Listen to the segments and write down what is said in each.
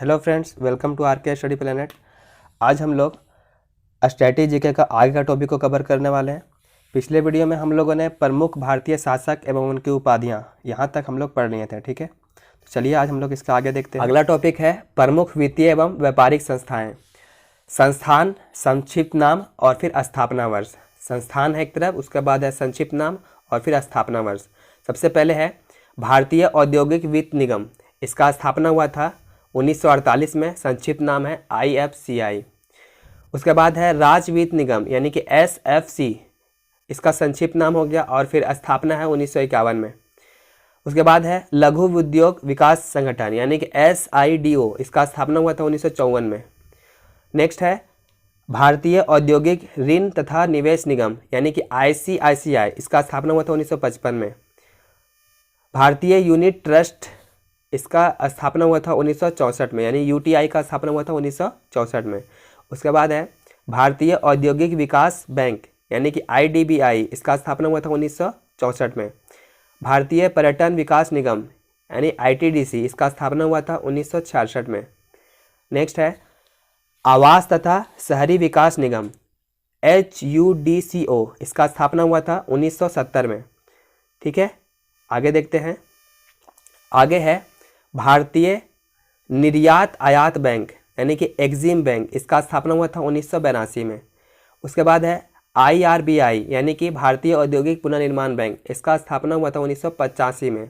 Hello friends, welcome to RK study planet. आज हम लोग स्टैटिक जीके का आगे का टॉपिक को कवर करने वाले हैं। पिछले वीडियो में हम लोगों ने प्रमुख भारतीय शासक एवं उनकी उपाधियां यहाँ तक हम लोग पढ़ लिए थे। ठीक है, तो चलिए आज हम लोग इसका आगे देखते हैं। अगला टॉपिक है प्रमुख वित्तीय एवं व्यापारिक संस्थाएँ। संस्थान, संक्षिप्त नाम और फिर स्थापना वर्ष। संस्थान है एक तरफ, उसके बाद है संक्षिप्त नाम और फिर स्थापना वर्ष। सबसे पहले है भारतीय औद्योगिक वित्त निगम। इसका स्थापना हुआ था 1948 में, संक्षिप्त नाम है IFCI। उसके बाद है राज्य वित्त निगम यानी कि SFC, इसका संक्षिप्त नाम हो गया और फिर स्थापना है 1951 में। उसके बाद है लघु उद्योग विकास संगठन यानी कि SIDO, इसका स्थापना हुआ था 1954 में। नेक्स्ट है भारतीय औद्योगिक ऋण तथा निवेश निगम यानी कि ICICI, इसका स्थापना हुआ था 1955 में। भारतीय यूनिट ट्रस्ट, इसका स्थापना हुआ था 1964 में, यानी UTI का स्थापना हुआ था 1964 में। उसके बाद है भारतीय औद्योगिक विकास बैंक यानी कि IDBI, इसका स्थापना हुआ था 1964 में। भारतीय पर्यटन विकास निगम यानी ITDC, इसका स्थापना हुआ था 1966 में। नेक्स्ट है आवास तथा शहरी विकास निगम HUDCO, इसका स्थापना हुआ था 1970 में। ठीक है, आगे देखते हैं। आगे है भारतीय निर्यात आयात बैंक यानी कि एक्जिम बैंक, इसका स्थापना हुआ था 1982 में। उसके बाद है IRBI यानी कि भारतीय औद्योगिक पुनर्निर्माण बैंक, इसका स्थापना हुआ था 1985 में।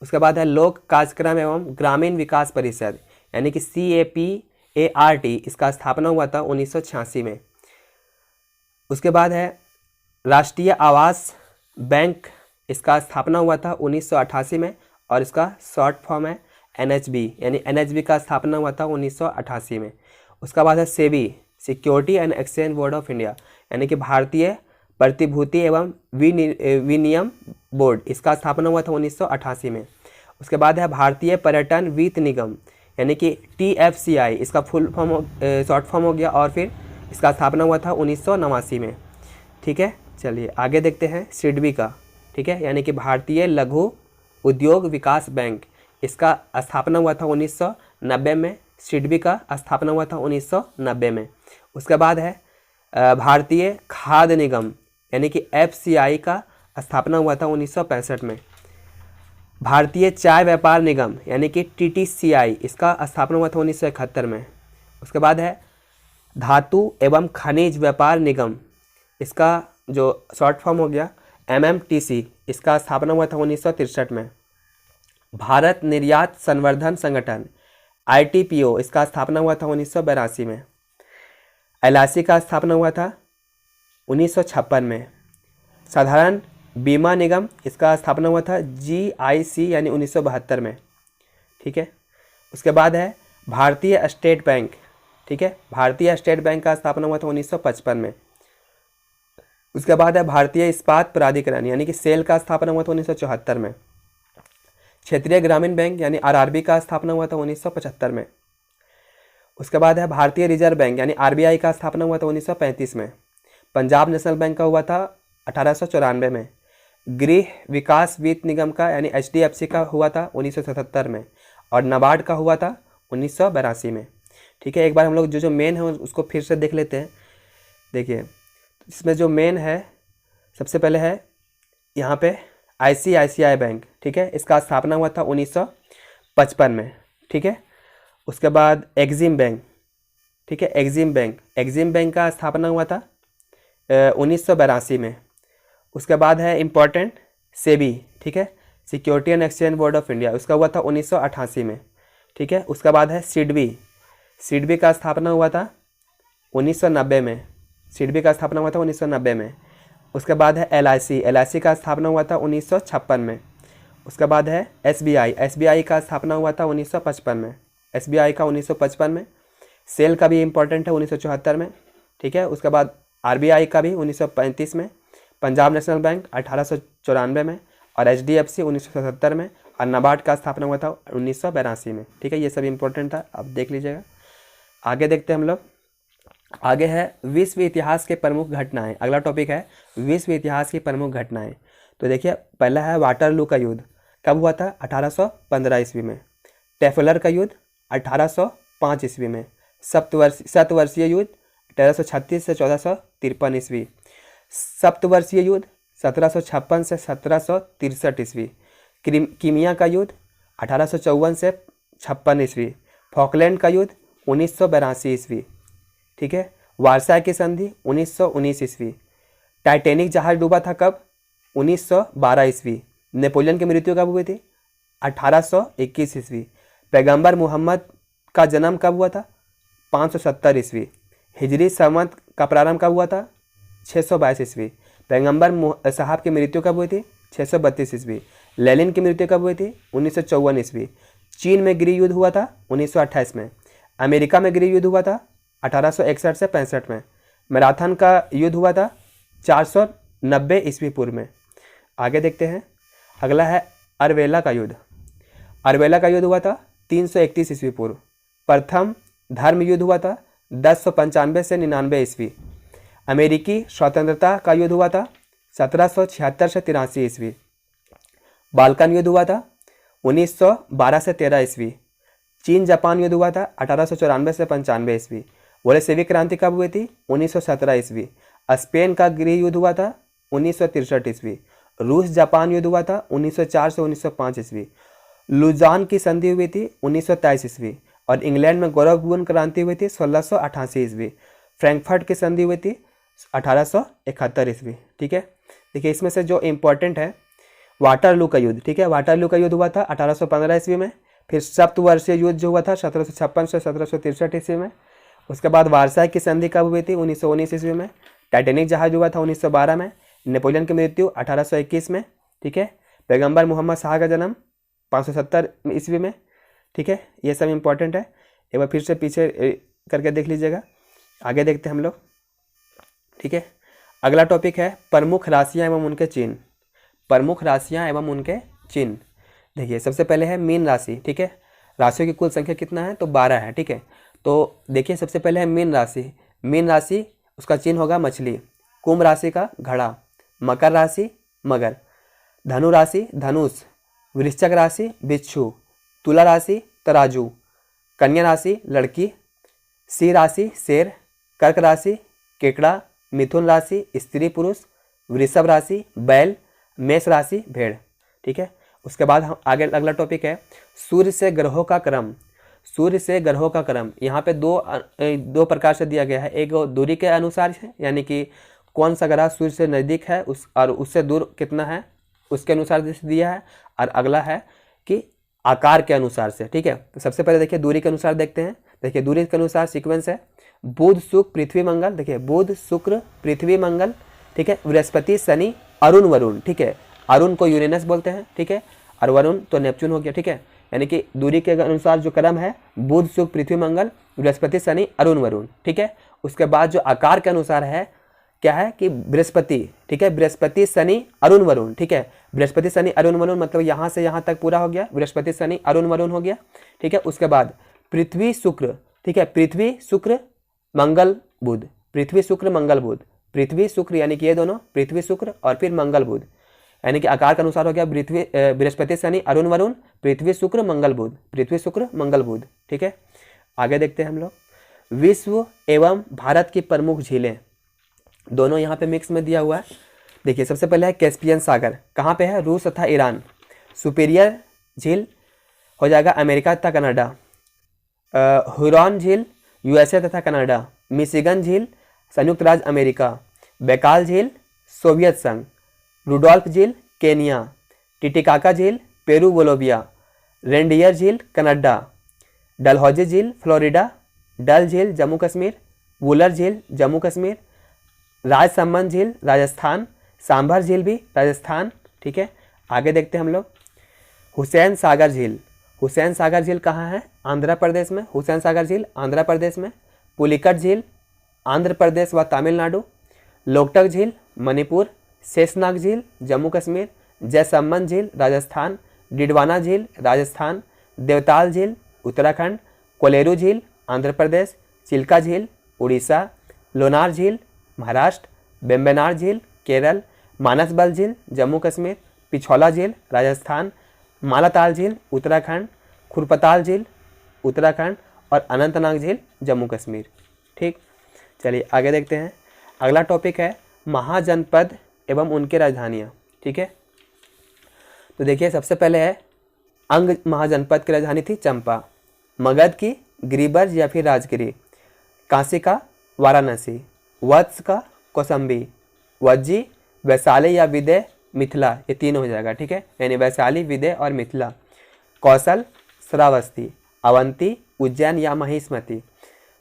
उसके बाद है लोक कार्यक्रम एवं ग्रामीण विकास परिषद यानी कि CAPART, इसका स्थापना हुआ था 1986 में। उसके बाद है राष्ट्रीय आवास बैंक, इसका स्थापना हुआ था 1988 में और इसका शॉर्ट फॉर्म है NHB यानी NHB का स्थापना हुआ था 1988 में। उसका बाद है SEBI, security and exchange board of India यानी कि भारतीय प्रतिभूति एवं विनियम बोर्ड, इसका स्थापना हुआ था 1988 में। उसके बाद है भारतीय पर्यटन वित्त निगम यानी कि TFCI, इसका फुल फॉर्म शॉर्ट फॉर्म हो गया और फिर इसका स्थापना हुआ था 1989 में। ठीक है, चलिए आगे देखते हैं SIDBI का। ठीक है, यानी कि भारतीय लघु उद्योग विकास बैंक, इसका स्थापना हुआ था 1990 में। SIDBI का स्थापना हुआ था 1990 में। उसके बाद है भारतीय खाद्य निगम यानी कि FCI का स्थापना हुआ था 1965 में। भारतीय चाय व्यापार निगम यानी कि TTCI, इसका स्थापना हुआ था 1971 में। उसके बाद है धातु एवं खनिज व्यापार निगम, इसका जो शॉर्ट फॉर्म हो गया MMTC, इसका स्थापना हुआ था 1963 में। भारत निर्यात संवर्धन संगठन ITPO, इसका स्थापना हुआ था 1982 में। LIC का स्थापना हुआ था 1956 में। साधारण बीमा निगम, इसका स्थापना हुआ था GIC यानी 1972 में। ठीक है, उसके बाद है भारतीय स्टेट बैंक। ठीक है, भारतीय स्टेट बैंक का स्थापना हुआ था 1955 में। उसके बाद है भारतीय इस्पात प्राधिकरण यानी कि SEL का स्थापना हुआ था 1974 में। क्षेत्रीय ग्रामीण बैंक यानी RRB का स्थापना हुआ था 1975 में। उसके बाद है भारतीय रिजर्व बैंक यानी RBI का स्थापना हुआ था 1935 में। पंजाब नेशनल बैंक का हुआ था 1894 में। गृह विकास वित्त निगम का यानी HDFC का हुआ था 1977 में और नाबार्ड का हुआ था 1982 में। ठीक है, एक बार हम लोग जो मेन है उसको फिर से देख लेते हैं। देखिए, इसमें जो मेन है सबसे पहले है यहाँ पे ICICI बैंक। ठीक है, इसका स्थापना हुआ था 1955 में। ठीक है, उसके बाद एक्जिम बैंक। ठीक है, एक्जिम बैंक का स्थापना हुआ था 1982 में। उसके बाद है इम्पोर्टेंट SEBI। ठीक है, security and exchange board of India, उसका हुआ था 1988 में। ठीक है, उसके बाद है SIDBI का स्थापना हुआ था 1990 में। SIDBI का स्थापना हुआ था 1990 में। उसके बाद है LIC का स्थापना हुआ था 1956 में। उसके बाद है SBI का स्थापना हुआ था 1955 में। SBI का 1955 में। SEL का भी इम्पोर्टेंट है 1974 में। ठीक है, उसके बाद RBI का भी 1935 में। पंजाब नेशनल बैंक 1894 में और HDFC 1977 में और नाबार्ड का स्थापना हुआ था 1982 में। ठीक है, ये सब इम्पोर्टेंट था, आप देख लीजिएगा। आगे देखते हैं हम लोग। आगे है विश्व इतिहास के प्रमुख घटनाएं। अगला टॉपिक है विश्व इतिहास की प्रमुख घटनाएं। तो देखिए, पहला है वाटरलू का युद्ध, कब हुआ था? 1815 ईस्वी में। ट्रैफलर का युद्ध 1405 ईस्वी में। सप्तवर्षीय युद्ध 1336 से 1453 ईस्वी। सप्तवर्षीय युद्ध 1756 से 1763 ईस्वी। क्रीमिया का युद्ध 1854 से 56 ईस्वी। फॉकलैंड का युद्ध 1982 ईस्वी। ठीक है। वारसाई की संधि 1919 ईस्वी। टाइटैनिक जहाज डूबा था कब? 1912 ईस्वी। नेपोलियन की मृत्यु कब हुई थी? 1821 ईस्वी। पैगंबर मोहम्मद का जन्म कब हुआ था? 570 ईस्वी। हिजरी संवत का प्रारंभ कब हुआ था? 622 ईस्वी। पैगंबर साहब की मृत्यु कब हुई थी? 632 ईस्वी। लेनिन की मृत्यु कब हुई थी? 1954 ईस्वी। चीन में गृह युद्ध हुआ था 1928 में। अमेरिका में गृह युद्ध हुआ था 1861 से 65 में। मैराथन का युद्ध हुआ था 490 ईस्वी पूर्व में। आगे देखते हैं। अगला है अरवेला का युद्ध। अरवेला का युद्ध हुआ था 331 ईस्वी पूर्व। प्रथम धर्म युद्ध हुआ था 1095 से 99 ईस्वी। अमेरिकी स्वतंत्रता का युद्ध हुआ था 1776 से 83 ईस्वी। बाल्कन युद्ध हुआ था 1912 से 13 ईस्वी। चीन जापान युद्ध हुआ था 1894 से 95 ईस्वी। बोल्शेविक क्रांति कब हुई थी? 1917 ईस्वी। स्पेन का गृह युद्ध हुआ था 1963 ईस्वी। रूस जापान युद्ध हुआ था 1904 से 1905 ईस्वी। लुजान की संधि हुई थी 1923 ईस्वी। और इंग्लैंड में गौरवपूर्ण क्रांति हुई थी 1688 ईस्वी। फ्रैंकफर्ट की संधि हुई थी 1871 ईस्वी। ठीक है। देखिए इसमें से जो इम्पोर्टेंट है वाटरलू का युद्ध। ठीक है। वाटरलू का युद्ध हुआ था 1815 ईस्वी में। फिर सप्तवर्षीय युद्ध जो हुआ था 1756 से 1763 ईस्वी में। उसके बाद वारसाई की संधि कब हुई थी? 1919 ईस्वी में। टाइटैनिक जहाज हुआ था 1912 में। नेपोलियन की मृत्यु 1821 में। ठीक है। पैगंबर मोहम्मद शाह का जन्म 570 ईस्वी में। ठीक है। ये सब इम्पोर्टेंट है। एक बार फिर से पीछे करके देख लीजिएगा। आगे देखते हैं हम लोग। ठीक है। अगला टॉपिक है प्रमुख राशियाँ एवं उनके चिन्ह। प्रमुख राशियाँ एवं उनके चिन्ह। देखिए सबसे पहले है मीन राशि। ठीक है। राशियों की कुल संख्या कितना है? तो 12 है। ठीक है। तो देखिए सबसे पहले है मीन राशि। मीन राशि उसका चिन्ह होगा मछली। कुंभ राशि का घड़ा। मकर राशि मगर। धनु राशि धनुष। वृश्चिक राशि बिच्छू। तुला राशि तराजू। कन्या राशि लड़की। सिंह राशि शेर। कर्क राशि केकड़ा। मिथुन राशि स्त्री पुरुष। वृषभ राशि बैल। मेष राशि भेड़। ठीक है। उसके बाद हम आगे अगला टॉपिक है सूर्य से ग्रहों का क्रम। सूर्य से ग्रहों का क्रम यहाँ पे दो प्रकार से दिया गया है। एक दूरी के अनुसार है, यानी कि कौन सा ग्रह सूर्य से नज़दीक है और उससे दूर कितना है उसके अनुसार दिया है। और अगला है कि आकार के अनुसार से। ठीक है। तो सबसे पहले देखिए दूरी के अनुसार देखते हैं। देखिए दूरी के अनुसार सीक्वेंस है बुध शुक्र पृथ्वी मंगल। देखिए बुध शुक्र पृथ्वी मंगल। ठीक है। बृहस्पति शनि अरुण वरुण। ठीक है। अरुण को यूरेनस बोलते हैं। ठीक है। और वरुण तो नेपच्यून हो गया। ठीक है। यानी कि दूरी के अनुसार जो क्रम है बुध शुक्र पृथ्वी मंगल बृहस्पति शनि अरुण वरुण। ठीक है। उसके बाद जो आकार के अनुसार है क्या है कि बृहस्पति। ठीक है। बृहस्पति शनि अरुण वरुण। ठीक है। बृहस्पति शनि अरुण वरुण मतलब यहाँ से यहाँ तक पूरा हो गया। बृहस्पति शनि अरुण वरुण हो गया। ठीक है। उसके बाद पृथ्वी शुक्र। ठीक है। पृथ्वी शुक्र मंगल बुध। पृथ्वी शुक्र मंगल बुध। पृथ्वी शुक्र यानी कि ये दोनों पृथ्वी शुक्र और फिर मंगल बुध, यानी कि आकार के अनुसार हो गया बृहस्पति शनि अरुण वरुण पृथ्वी शुक्र मंगल बुध। पृथ्वी शुक्र मंगल बुध। ठीक है। आगे देखते हैं हम लोग विश्व एवं भारत की प्रमुख झीलें। दोनों यहाँ पे मिक्स में दिया हुआ है। देखिए सबसे पहले है कैस्पियन सागर। कहाँ पे है? रूस तथा ईरान। सुपीरियर झील हो जाएगा अमेरिका तथा कनाडा। हुरॉन झील यूएसए तथा कनाडा। मिशिगन झील संयुक्त राज्य अमेरिका। बैकाल झील सोवियत संघ। रुडोल्फ झील केनिया। टिटिकाका झील पेरू बोलोविया। रेंडियर झील कनाडा। डलहौजी झील फ्लोरिडा। डल झील जम्मू कश्मीर। वुलर झील जम्मू कश्मीर। राजसमंद झील राजस्थान। सांभर झील भी राजस्थान। ठीक है। आगे देखते हैं हम लोग हुसैन सागर झील। हुसैन सागर झील कहाँ है? आंध्र प्रदेश में। हुसैन सागर झील आंध्र प्रदेश में। पुलिकट झील आंध्र प्रदेश व तमिलनाडु। लोकटक झील मणिपुर। शेषनाग झील जम्मू कश्मीर। जयसमंद झील राजस्थान। डिडवाना झील राजस्थान। देवताल झील उत्तराखंड। कोलेरू झील आंध्र प्रदेश। चिल्का झील उड़ीसा। लोनार झील महाराष्ट्र। बेम्बेनार झील केरल। मानसबल झील जम्मू कश्मीर। पिछौला झील राजस्थान। मालाताल झील उत्तराखंड। खुरपताल झील उत्तराखंड और अनंतनाग झील जम्मू कश्मीर। ठीक, चलिए आगे देखते हैं। अगला टॉपिक है महाजनपद एवं उनके राजधानियाँ। ठीक है, तो देखिए सबसे पहले है अंग महाजनपद की राजधानी थी चंपा, मगध की गिरिब्रज या फिर राजगिरी, काशी का वाराणसी, वत्स का कौसंबी, वज्जी वैशाली या विदय मिथिला, ये तीन हो जाएगा। ठीक है, यानी वैशाली, विदय और मिथिला। कौशल श्रावस्ती, अवंती उज्जैन या महिष्मती,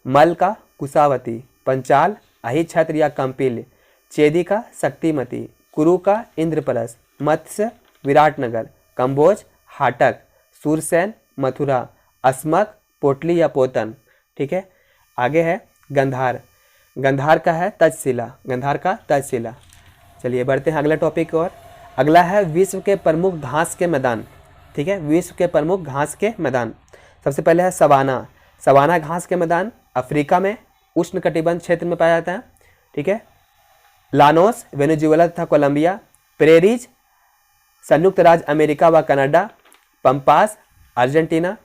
मल का कुशावती, पंचाल अहिछत्र या कंपिल, चेदी का शक्तिमती, कुरु का इंद्रप्रस्थ, मत्स्य विराटनगर, कंबोज हाटक, सूरसेन मथुरा, अस्मक पोटली या पोतन। ठीक है, आगे है गंधार, गंधार का है तक्षशिला, गंधार का तक्षशिला। चलिए बढ़ते हैं अगला टॉपिक और अगला है विश्व के प्रमुख घास के मैदान। ठीक है, विश्व के प्रमुख घास के मैदान। सबसे पहले है सवाना, सवाना घास के मैदान अफ्रीका में उष्णकटिबंध क्षेत्र में पाया जाता है। ठीक है, लानोस वेनेजुएला तथा कोलंबिया, प्रेरीज संयुक्त राज्य अमेरिका व कनाडा, पंपास अर्जेंटीना,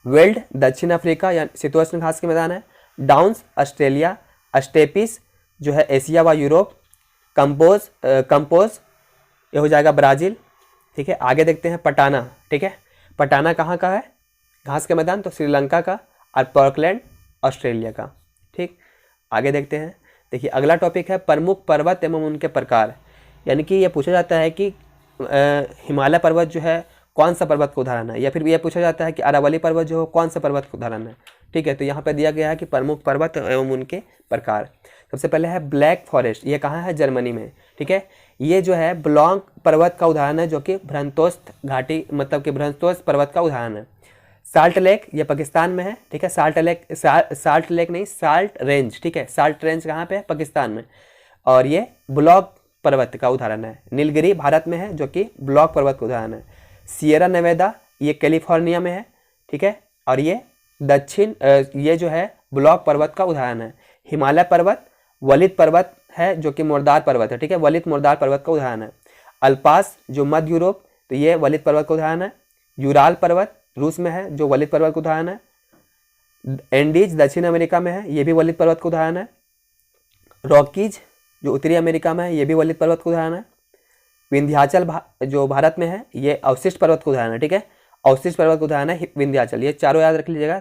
वेल्ड दक्षिण अफ्रीका या शीतोष्ण घास के मैदान है, डाउन्स ऑस्ट्रेलिया, स्टेपिस जो है एशिया व यूरोप, कंपोज ये हो जाएगा ब्राज़ील। ठीक है, आगे देखते हैं पटाना। ठीक है, पटाना कहाँ का है घास के मैदान, तो श्रीलंका का, और पोर्टलैंड ऑस्ट्रेलिया का। ठीक, आगे देखते हैं। देखिए अगला टॉपिक है प्रमुख पर्वत एवं उनके प्रकार, यानी कि ये पूछा जाता है कि हिमालय पर्वत जो है कौन सा पर्वत का उदाहरण है, या फिर यह पूछा जाता है कि अरावली पर्वत जो है कौन सा पर्वत का उदाहरण है। ठीक है, तो यहाँ पे दिया गया है कि प्रमुख पर्वत एवं उनके प्रकार। सबसे पहले है ब्लैक फॉरेस्ट, ये कहाँ है जर्मनी में। ठीक है, ये जो है ब्लॉन्ग पर्वत का उदाहरण है, जो कि भ्रंतोस्त घाटी मतलब कि भ्रंतोस्त पर्वत का उदाहरण है। साल्ट लेक ये पाकिस्तान में है। ठीक है, साल्ट लेक नहीं, साल्ट रेंज। ठीक है, साल्ट रेंज कहाँ पे है, पाकिस्तान में, और ये ब्लॉक पर्वत का उदाहरण है। नीलगिरी भारत में है, जो कि ब्लॉक पर्वत का उदाहरण है। सियरा नेवादा ये कैलिफोर्निया में है। ठीक है, और ये ये जो है ब्लॉक पर्वत का उदाहरण है। हिमालय पर्वत वलित पर्वत है, जो कि मुर्दार पर्वत है। ठीक है, वलित मुर्दार पर्वत का उदाहरण है। अल्पास जो मध्य यूरोप, तो ये वलित पर्वत का उदाहरण है। यूराल पर्वत रूस में है, जो वलित पर्वत का उदाहरण है। एंडीज दक्षिण अमेरिका में है, ये भी वलित पर्वत का उदाहरण है। रॉकीज जो उत्तरी अमेरिका में है, ये भी वलित पर्वत का उदाहरण है। विंध्याचल जो भारत में है, ये अवशिष्ट पर्वत का उदाहरण है। ठीक है, अवशिष्ट पर्वत का उदाहरण है विंध्याचल। ये चारों याद रख लीजिएगा,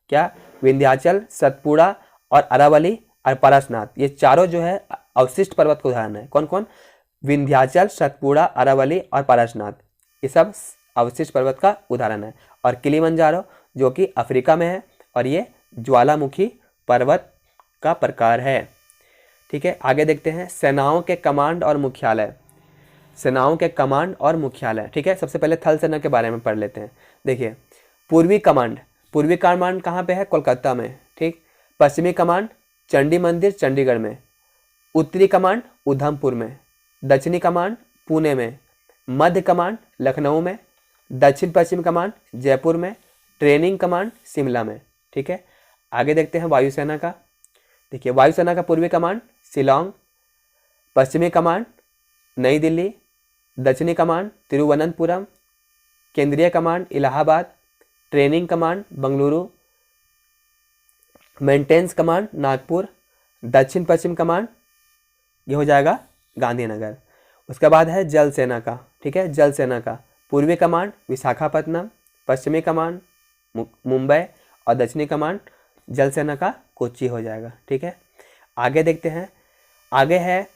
क्या, विंध्याचल, सतपुड़ा और अरावली और पारसनाथ, ये चारों जो है अवशिष्ट पर्वत का उदाहरण है। कौन कौन, विंध्याचल, सतपुड़ा, अरावली और पारसनाथ, ये सब अवशिष्ट पर्वत का उदाहरण है। और किलिमंजारो जो कि अफ्रीका में है, और ये ज्वालामुखी पर्वत का प्रकार है। ठीक है, आगे देखते हैं सेनाओं के कमांड और मुख्यालय, सेनाओं के कमांड और मुख्यालय। ठीक है, सबसे पहले थल सेना के बारे में पढ़ लेते हैं। देखिए पूर्वी कमांड कहाँ पे है, कोलकाता में। ठीक, पश्चिमी कमांड चंडी मंदिर चंडीगढ़ में, उत्तरी कमांड उधमपुर में, दक्षिणी कमांड पुणे में, मध्य कमांड लखनऊ में, दक्षिण पश्चिम कमांड जयपुर में, ट्रेनिंग कमांड शिमला में। ठीक है, आगे देखते हैं वायुसेना का। देखिए वायुसेना का पूर्वी कमांड शिलोंग, पश्चिमी कमांड नई दिल्ली, दक्षिणी कमांड तिरुवनंतपुरम, केंद्रीय command Allahabad, training command Bengaluru, maintenance command Nagpur, दक्षिण पश्चिम कमांड ये हो जाएगा गांधीनगर। उसके बाद है जल सेना का। ठीक है, जल सेना का पूर्वी कमांड विशाखापट्टनम, पश्चिमी कमांड मुंबई और दक्षिणी कमांड जल सेना का कोच्चि हो जाएगा। ठीक है, आगे देखते हैं। आगे है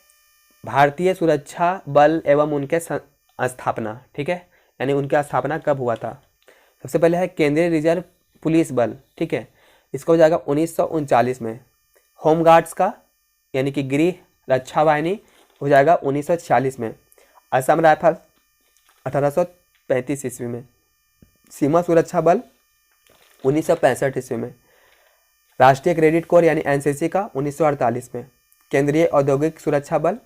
भारतीय सुरक्षा बल एवं उनके स्थापना। ठीक है, यानी उनका स्थापना कब हुआ था। सबसे पहले है केंद्रीय रिजर्व पुलिस बल। ठीक है, इसका हो जाएगा 1939 में। होमगार्ड्स का यानी कि गृह रक्षा वाहिनी हो जाएगा 1946 में। असम राइफल 1835 ईस्वी में। सीमा सुरक्षा बल 1965 ईस्वी में। राष्ट्रीय क्रेडिट कोर यानी एनसीसी का 1948 में। केंद्रीय औद्योगिक सुरक्षा बल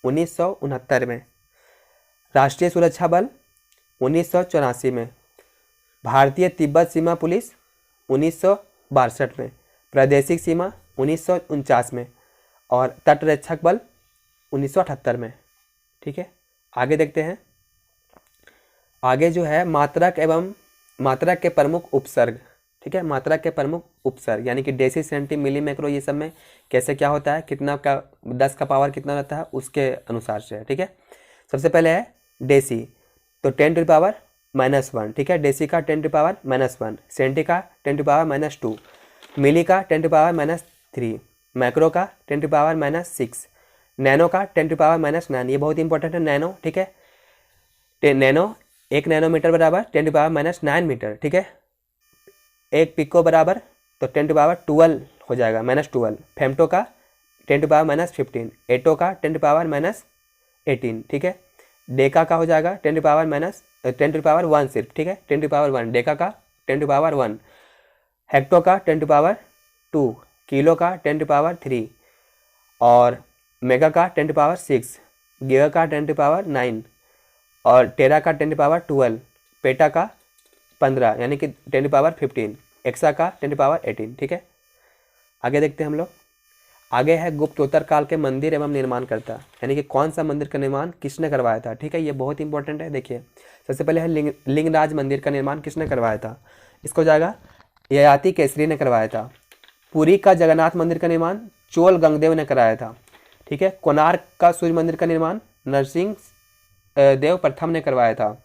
1969 में। राष्ट्रीय सुरक्षा बल 1984 में। भारतीय तिब्बत सीमा पुलिस 1962 में। प्रादेशिक सीमा 1949 में और तटरक्षक बल 1978 में। ठीक है, आगे देखते हैं। आगे जो है मात्रक के प्रमुख उपसर्ग। ठीक है। मात्रा के प्रमुख उपसर्ग यानी कि डेसी, सेंटी, मिली, मैक्रो, ये सब में कैसे क्या होता है, कितना का 10 का पावर कितना रहता है उसके अनुसार से है। ठीक है। सबसे पहले है डेसी, तो 10⁻⁻1, ठीक है। डेसी का 10⁻⁻1, सेंटी का 10⁻⁻2, मिली का 10⁻⁻3, मैक्रो का 10⁻⁻6, नैनो का 10⁻⁻9। ये बहुत इंपॉर्टेंट है नैनो, ठीक है। नैनो 1 नैनोमीटर बराबर 10⁻⁹ मीटर, ठीक है। 1 पिको बराबर तो 10⁻12 हो जाएगा, -12। फेम्टो का 10⁻⁻15, एटो का 10⁻⁻18, ठीक है। डेका का हो जाएगा 10⁻1 सिर्फ, ठीक है। 10⁻1 डेका का 10⁻1, हेक्टो का 10⁻2, किलो का 10⁻3 और मेगा का 10⁻6, गीगा का 10⁻9 और टेरा का 10⁻12, पेटा का 15 यानी कि 10⁻15, एक्सा का 10⁻18, ठीक है। आगे देखते हैं हम लोग। आगे है गुप्तोत्तर काल के मंदिर एवं निर्माणकर्ता, यानी कि कौन सा मंदिर का निर्माण किसने करवाया था, ठीक है। ये बहुत इंपॉर्टेंट है। देखिए सबसे पहले है लिंगराज मंदिर का निर्माण किसने करवाया था, इसको जाएगा ययाति केसरी ने करवाया था। पुरी का जगन्नाथ मंदिर का निर्माण चोल गंगदेव ने कराया था, ठीक है। कोणार्क का सूर्य मंदिर का निर्माण नरसिंह देव प्रथम ने करवाया था।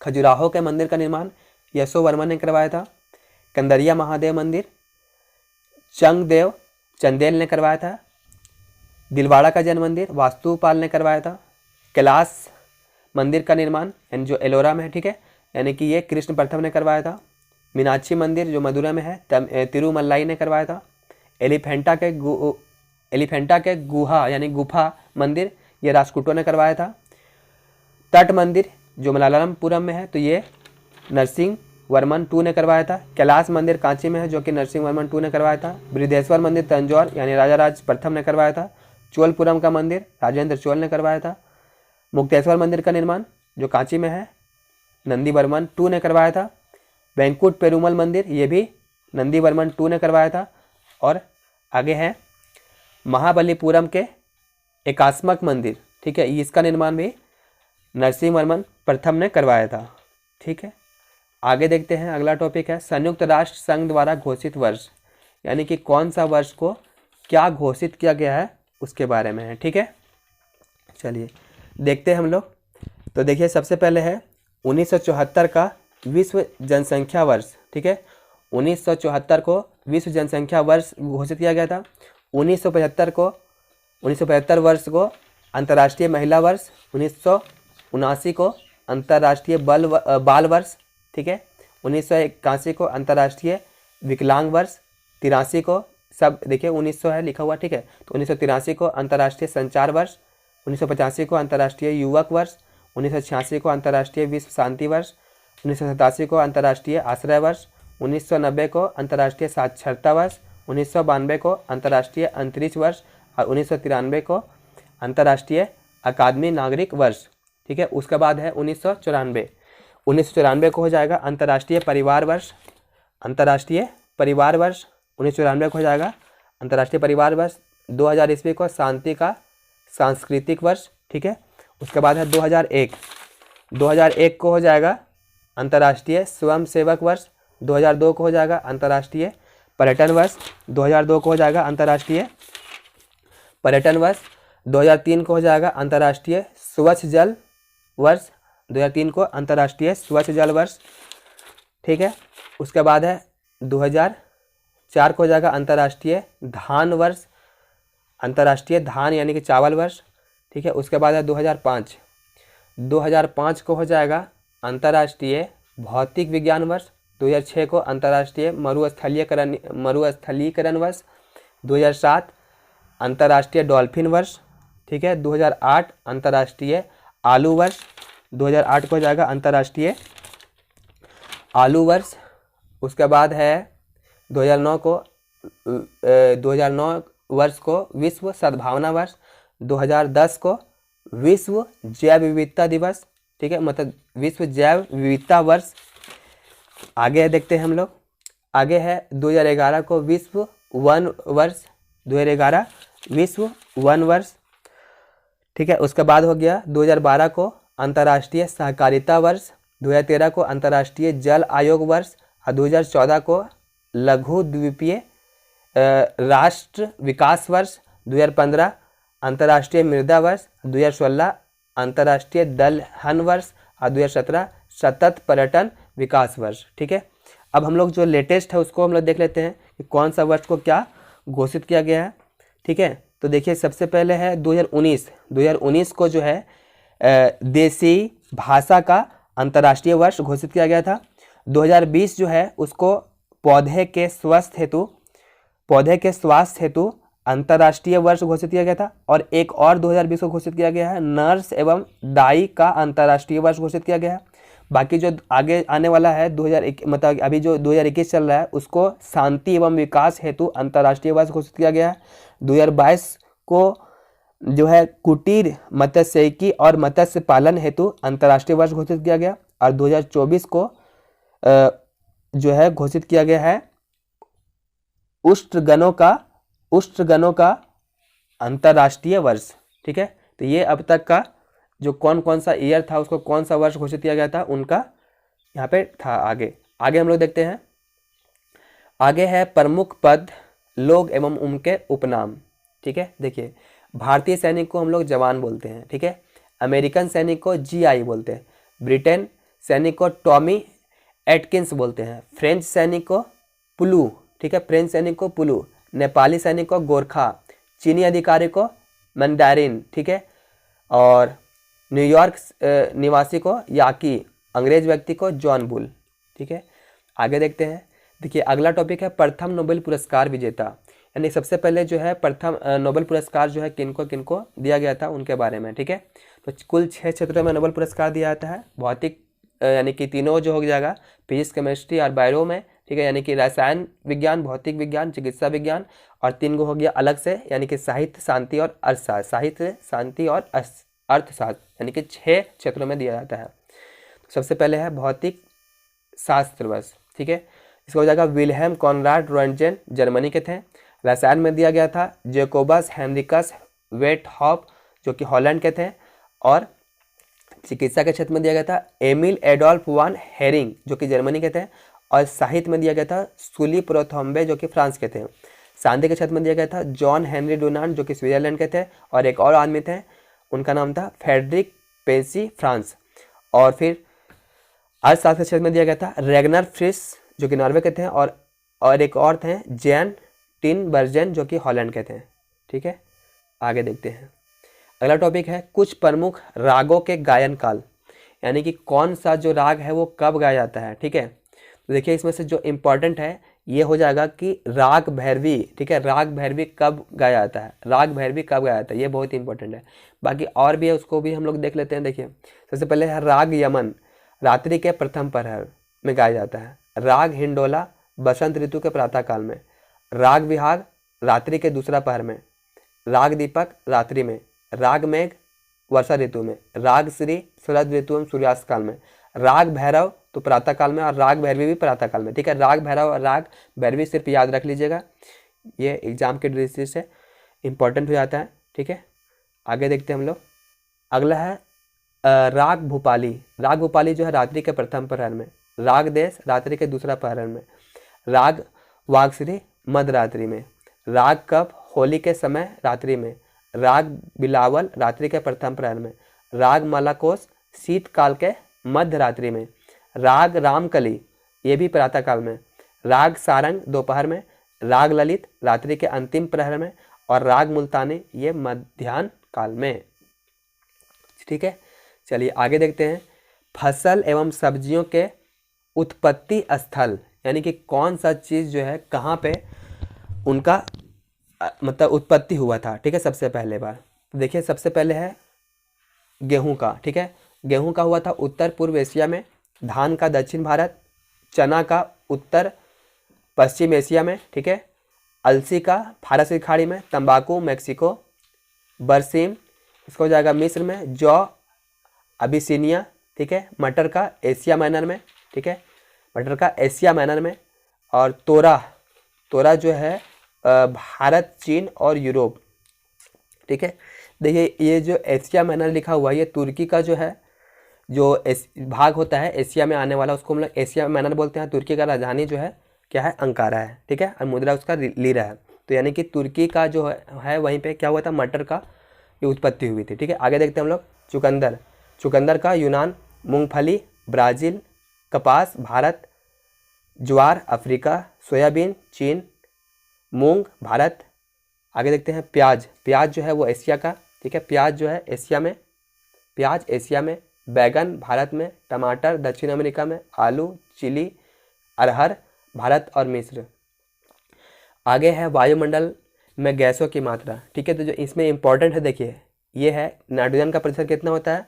खजुराहो के मंदिर का निर्माण यशोवर्मन ने करवाया था। कंदरिया महादेव मंदिर चंगदेव चंदेल ने करवाया था। दिलवाड़ा का जैन मंदिर वास्तुपाल ने करवाया था। कैलाश मंदिर का निर्माण यानी जो एलोरा में है, ठीक है, यानी कि ये कृष्ण प्रथम ने करवाया था। मीनाक्षी मंदिर जो मदुरै में है तिरुमल्लाई ने करवाया था। एलिफेंटा के गुहा यानी गुफा मंदिर ये राजकुटो ने करवाया था। तट मंदिर जो मलालमपुरम में है तो ये नरसिंह वर्मन 2 ने करवाया था। कैलाश मंदिर कांची में है जो कि नरसिंह वर्मन 2 ने करवाया था। बृहदेश्वर मंदिर तंजौर यानी राजा राज प्रथम ने करवाया था। चोलपुरम का मंदिर राजेंद्र चोल ने करवाया था। मुक्तेश्वर मंदिर का निर्माण जो कांची में है नंदी वर्मन 2 ने करवाया था। वेंकुट पेरुमल मंदिर ये भी नंदी वर्मन 2 ने करवाया था। और आगे है महाबलीपुरम के एकास्मक मंदिर, ठीक है, इसका निर्माण भी नरसिंह वर्मन प्रथम ने करवाया था, ठीक है। आगे देखते हैं अगला टॉपिक है संयुक्त राष्ट्र संघ द्वारा घोषित वर्ष, यानी कि कौन सा वर्ष को क्या घोषित किया गया है उसके बारे में है, ठीक है। चलिए देखते हैं हम लोग। तो देखिए सबसे पहले है 1974 का विश्व जनसंख्या वर्ष, ठीक है। 1974 को विश्व जनसंख्या वर्ष घोषित किया गया था। 1975 वर्ष को अंतर्राष्ट्रीय महिला वर्ष, 1979 को अंतर्राष्ट्रीय बाल वर्ष, ठीक है। 1981 को अंतर्राष्ट्रीय विकलांग वर्ष, 83 को सब देखिए 1900 है लिखा हुआ, ठीक है। तो 1983 को अंतर्राष्ट्रीय संचार वर्ष, 1985 को अंतर्राष्ट्रीय युवक वर्ष, 1986 को अंतर्राष्ट्रीय विश्व शांति वर्ष, 1987 को अंतर्राष्ट्रीय आश्रय वर्ष, 1990 को अंतर्राष्ट्रीय साक्षरता वर्ष, 1992 को अंतर्राष्ट्रीय अंतरिक्ष वर्ष और 1993 को अंतर्राष्ट्रीय अकादमी नागरिक वर्ष, ठीक है। उसके बाद है 1994 को हो जाएगा अंतर्राष्ट्रीय परिवार वर्ष, अंतर्राष्ट्रीय परिवार वर्ष 1994 को हो जाएगा अंतर्राष्ट्रीय परिवार वर्ष। 2000 ईस्वी को शांति का सांस्कृतिक वर्ष, ठीक है। उसके बाद है 2001 को हो जाएगा अंतर्राष्ट्रीय स्वयं सेवक वर्ष। 2002 को हो जाएगा अंतर्राष्ट्रीय पर्यटन वर्ष। 2002 को हो जाएगा अंतर्राष्ट्रीय पर्यटन वर्ष। 2003 को हो जाएगा अंतर्राष्ट्रीय स्वच्छ जल वर्ष। 2003 को अंतर्राष्ट्रीय स्वच्छ जल वर्ष, ठीक है। उसके बाद है 2004 को हो जाएगा अंतर्राष्ट्रीय धान वर्ष, अंतर्राष्ट्रीय धान यानी कि चावल वर्ष, ठीक है। उसके बाद है 2005 को हो जाएगा अंतर्राष्ट्रीय भौतिक विज्ञान वर्ष। 2006 को अंतर्राष्ट्रीय मरुस्थलीकरण वर्ष। 2007 अंतर्राष्ट्रीय डॉल्फिन वर्ष, ठीक है। 2008 अंतर्राष्ट्रीय आलू वर्ष। 2008 को हो जाएगा अंतर्राष्ट्रीय आलू वर्ष। उसके बाद है 2009 वर्ष को विश्व सद्भावना वर्ष। 2010 को विश्व जैव विविधता दिवस, ठीक है, मतलब विश्व जैव विविधता वर्ष। आगे देखते हैं हम लोग। आगे है 2011 को विश्व वन वर्ष, 2011 विश्व वन वर्ष, ठीक है। उसके बाद हो गया 2012 को अंतर्राष्ट्रीय सहकारिता वर्ष। 2013 को अंतर्राष्ट्रीय जल आयोग वर्ष। और 2014 को लघु द्वीपीय राष्ट्र विकास वर्ष, 2015 अंतर्राष्ट्रीय मृदा वर्ष, 2016 अंतर्राष्ट्रीय दलहन वर्ष और 2017 सतत पर्यटन विकास वर्ष। ठीक है, अब हम लोग जो लेटेस्ट है उसको हम लोग देख लेते हैं कि कौन सा वर्ष को क्या घोषित किया गया है। ठीक है, तो देखिए सबसे पहले है 2019 को जो है देसी भाषा का अंतर्राष्ट्रीय वर्ष घोषित किया गया था। 2020 जो है उसको पौधे के स्वास्थ्य हेतु अंतर्राष्ट्रीय वर्ष घोषित किया गया था। और एक और 2020 को घोषित किया गया है नर्स एवं दाई का अंतर्राष्ट्रीय वर्ष घोषित किया गया है। बाकी जो आगे आने वाला है 2021 मतलब अभी जो 2021 चल रहा है उसको शांति एवं विकास हेतु अंतर्राष्ट्रीय वर्ष घोषित किया गया है। 2022 को जो है कुटीर मत्स्यिकी और मत्स्य पालन हेतु अंतर्राष्ट्रीय वर्ष घोषित किया गया। और 2024 को जो है घोषित किया गया है उष्ट्रगणों का अंतर्राष्ट्रीय वर्ष। ठीक है, तो ये अब तक का जो कौन कौन सा ईयर था उसको कौन सा वर्ष घोषित किया गया था उनका यहाँ पे था। आगे हम लोग देखते हैं। आगे है प्रमुख पद, लोग एवं उनके उपनाम। ठीक है, देखिए भारतीय सैनिक को हम लोग जवान बोलते हैं। ठीक है, अमेरिकन सैनिक को GI बोलते हैं, ब्रिटेन सैनिक को टॉमी एटकिंस बोलते हैं, फ्रेंच सैनिक को पुलू। ठीक है, फ्रेंच सैनिक को पुलू, नेपाली सैनिक को गोरखा, चीनी अधिकारी को मंडारिन। ठीक है, और न्यूयॉर्क निवासी को याकी, अंग्रेज व्यक्ति को जॉन बुल। ठीक है, आगे देखते हैं। देखिए अगला टॉपिक है प्रथम नोबेल पुरस्कार विजेता, यानी सबसे पहले जो है प्रथम नोबेल पुरस्कार जो है किनको किनको दिया गया था उनके बारे में। ठीक है, तो कुल 6 क्षेत्रों में नोबेल पुरस्कार दिया जाता है। भौतिक यानी कि तीनों जो हो जाएगा फिजिक्स, केमिस्ट्री और बायो में। ठीक है, यानी कि रसायन विज्ञान, भौतिक विज्ञान, चिकित्सा विज्ञान, और 3 गो हो गया अलग से, यानी कि साहित्य, शांति और अर्थशास्त्र। साहित्य, शांति और अर्थशास्त्र, यानी कि 6 क्षेत्रों में दिया जाता है। तो सबसे पहले है भौतिक शास्त्र वर्ष। ठीक है, इसका हो जाएगा विल्हेम कॉनराड रोएंटजेन, जर्मनी के थे। रसायन में दिया गया था जैकोबस हेनरिकस वेटहॉफ, जो कि हॉलैंड के थे। और चिकित्सा के क्षेत्र में दिया गया था एमिल एडोल्फ वान हेरिंग, जो कि जर्मनी के थे। और साहित्य में दिया गया था सुली प्रोथोम्बे, जो कि फ्रांस के थे। शांति के क्षेत्र में दिया गया था जॉन हेनरी डुनांट, जो कि स्विट्जरलैंड के थे। और एक और आदमी थे, उनका नाम था फ्रेडरिक पेसी, फ्रांस। और फिर अर्थशास्त्र के क्षेत्र में दिया गया था रेगनर फ्रिस, जो कि नॉर्वे के थे। और एक और थे जैन टिनबर्जन, जो कि हॉलैंड के थे। ठीक है, आगे देखते हैं। अगला टॉपिक है कुछ प्रमुख रागों के गायन काल, यानी कि कौन सा जो राग है वो कब गाया जाता है। ठीक है, तो देखिए इसमें से जो इम्पोर्टेंट है ये हो जाएगा कि राग भैरवी। ठीक है, राग भैरवी कब गाया जाता है, राग भैरवी कब गाया जाता है, ये बहुत इंपॉर्टेंट है। बाकी और भी है, उसको भी हम लोग देख लेते हैं। देखिए सबसे पहले है राग यमन, रात्रि के प्रथम प्रहर में गाया जाता है। राग हिंडोला, बसंत ऋतु के प्रातःकाल में। राग विहाग, रात्रि के दूसरा पहर में। राग दीपक, रात्रि में। राग मेघ, वर्षा ऋतु में। राग श्री, शरद ऋतु में सूर्यास्त काल में। राग भैरव तो प्रातः काल में, और राग भैरवी भी प्रातः काल में। ठीक है, राग भैरव और राग भैरवी सिर्फ याद रख लीजिएगा, ये एग्जाम के दृष्टि से इंपॉर्टेंट हो जाता है। ठीक है, आगे देखते हैं हम लोग। अगला है राग भूपाली। राग भूपाली जो है रात्रि के प्रथम प्रहर में। राग देश, रात्रि के दूसरा प्रहर में। राग वागश्री, मध्य रात्रि में। राग कप, होली के समय रात्रि में। राग बिलावल, रात्रि के प्रथम प्रहर में। राग मालाकोस, शीतकाल के मध्य रात्रि में। राग रामकली, ये भी प्रातः काल में। राग सारंग, दोपहर में। राग ललित, रात्रि के अंतिम प्रहर में। और राग मुल्तानी, ये मध्याह्न काल में। ठीक है, चलिए आगे देखते हैं। फसल एवं सब्जियों के उत्पत्ति स्थल, यानी कि कौन सा चीज़ जो है कहाँ पे उनका मतलब उत्पत्ति हुआ था। ठीक है, सबसे पहले बार देखिए, सबसे पहले है गेहूं का। ठीक है, गेहूं का हुआ था उत्तर पूर्व एशिया में। धान का दक्षिण भारत। चना का उत्तर पश्चिम एशिया में। ठीक है, अलसी का फारस की खाड़ी में। तंबाकू मैक्सिको। बरसीम इसको हो जाएगा मिस्र में। जौ अबिसिनिया। ठीक है, मटर का एशिया माइनर में। ठीक है, मटर का एशिया माइनर में। और तोरा जो है भारत, चीन और यूरोप। ठीक है, देखिए ये जो एशिया माइनर लिखा हुआ है ये तुर्की का जो है जो भाग होता है एशिया में आने वाला उसको हम लोग एशिया माइनर बोलते हैं। तुर्की का राजधानी जो है क्या है, अंकारा है, ठीक है, और मुद्रा उसका लीरा है। तो यानी कि तुर्की का जो है वहीं पे क्या हुआ था, मटर का ये उत्पत्ति हुई थी, ठीक है। आगे देखते हैं हम लोग चुकंदर। चुकंदर का यूनान, मूंगफली ब्राज़ील, कपास भारत, ज्वार अफ्रीका, सोयाबीन चीन, मूंग भारत। आगे देखते हैं प्याज। प्याज जो है वो एशिया का, ठीक है, प्याज जो है एशिया में, प्याज एशिया में, बैगन भारत में, टमाटर दक्षिण अमेरिका में, आलू चिली अरहर भारत और मिस्र। आगे है वायुमंडल में गैसों की मात्रा, ठीक है। तो जो इसमें इंपॉर्टेंट है देखिए, ये है नाइट्रोजन का प्रतिशत कितना होता है,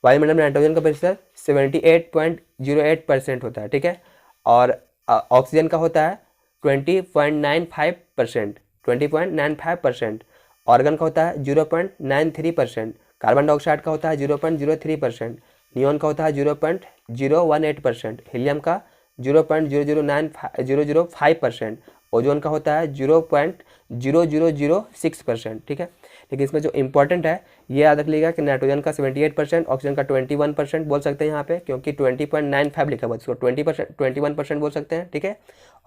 वायुमंडल में नाइट्रोजन का प्रतिशत 78.08% होता है, ठीक है। और ऑक्सीजन का होता है 20.95%, 20.95%। ऑर्गन का होता है 0.93%। कार्बन डाइऑक्साइड का होता है 0.03%। नियोन का होता है 0.018%। हीलियम का 0.005%। ओजोन का होता है 0.0006%, ठीक है। लेकिन इसमें जो इंपॉर्टेंट है ये याद रख लीजिएगा कि नाइट्रोजन का 78%, ऑक्सीजन का 21% बोल सकते हैं यहाँ पे, क्योंकि 20.95 लिखा हुआ है, इसको 21% बोल सकते हैं, ठीक है।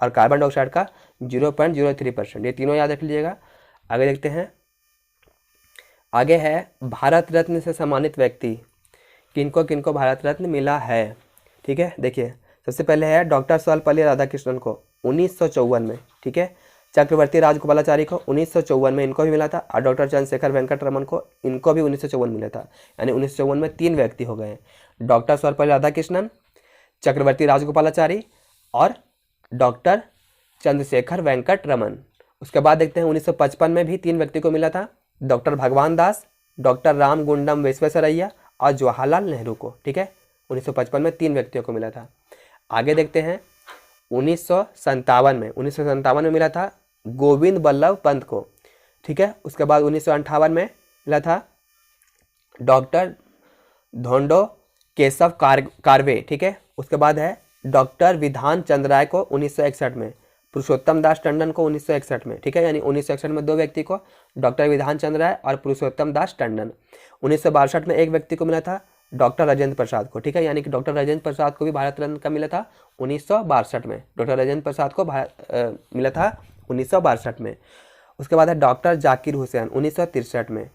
और कार्बन डाइऑक्साइड का 0.03%, ये तीनों याद रख लीजिएगा। आगे देखते हैं, आगे है भारत रत्न से सम्मानित व्यक्ति, किनको किनको भारत रत्न मिला है, ठीक है। देखिए सबसे पहले है डॉक्टर सर्वपल्ली राधाकृष्णन को 1954 में, ठीक है। चक्रवर्ती राजगोपालाचारी को 1954 में इनको भी मिला था, और डॉक्टर चंद्रशेखर वेंकट रमन को इनको भी 1954 मिला था। यानी 1954 में 3 व्यक्ति हो गए, डॉक्टर सर्वपल्ली राधाकृष्णन, चक्रवर्ती राजगोपालाचारी और डॉक्टर चंद्रशेखर वेंकट रमन। उसके बाद देखते हैं 1955 में भी 3 व्यक्ति को मिला था, डॉक्टर भगवान दास, डॉक्टर राम गुंडम विश्वेश्वरैया और जवाहरलाल नेहरू को, ठीक है। 1955 में 3 व्यक्तियों को मिला था। आगे देखते हैं 1957 में मिला था गोविंद बल्लभ पंत को, ठीक है। उसके बाद 1958 में मिला था डॉक्टर धोंडो केशव कारवे, ठीक है। उसके बाद है डॉक्टर विधान चंद्र राय को 1961 में, पुरुषोत्तम दास टंडन को 1961 में, ठीक है। यानी 1961 में 2 व्यक्ति को, डॉक्टर विधान चंद्र राय और पुरुषोत्तम दास टंडन। 1962 में 1 व्यक्ति को मिला था, डॉक्टर राजेंद्र प्रसाद को, ठीक है। यानी कि डॉक्टर राजेंद्र प्रसाद को भी भारत रत्न का मिला था 1962 में, डॉक्टर राजेंद्र प्रसाद को मिला था 1962 में। उसके बाद है डॉक्टर जाकिर हुसैन 1963 में,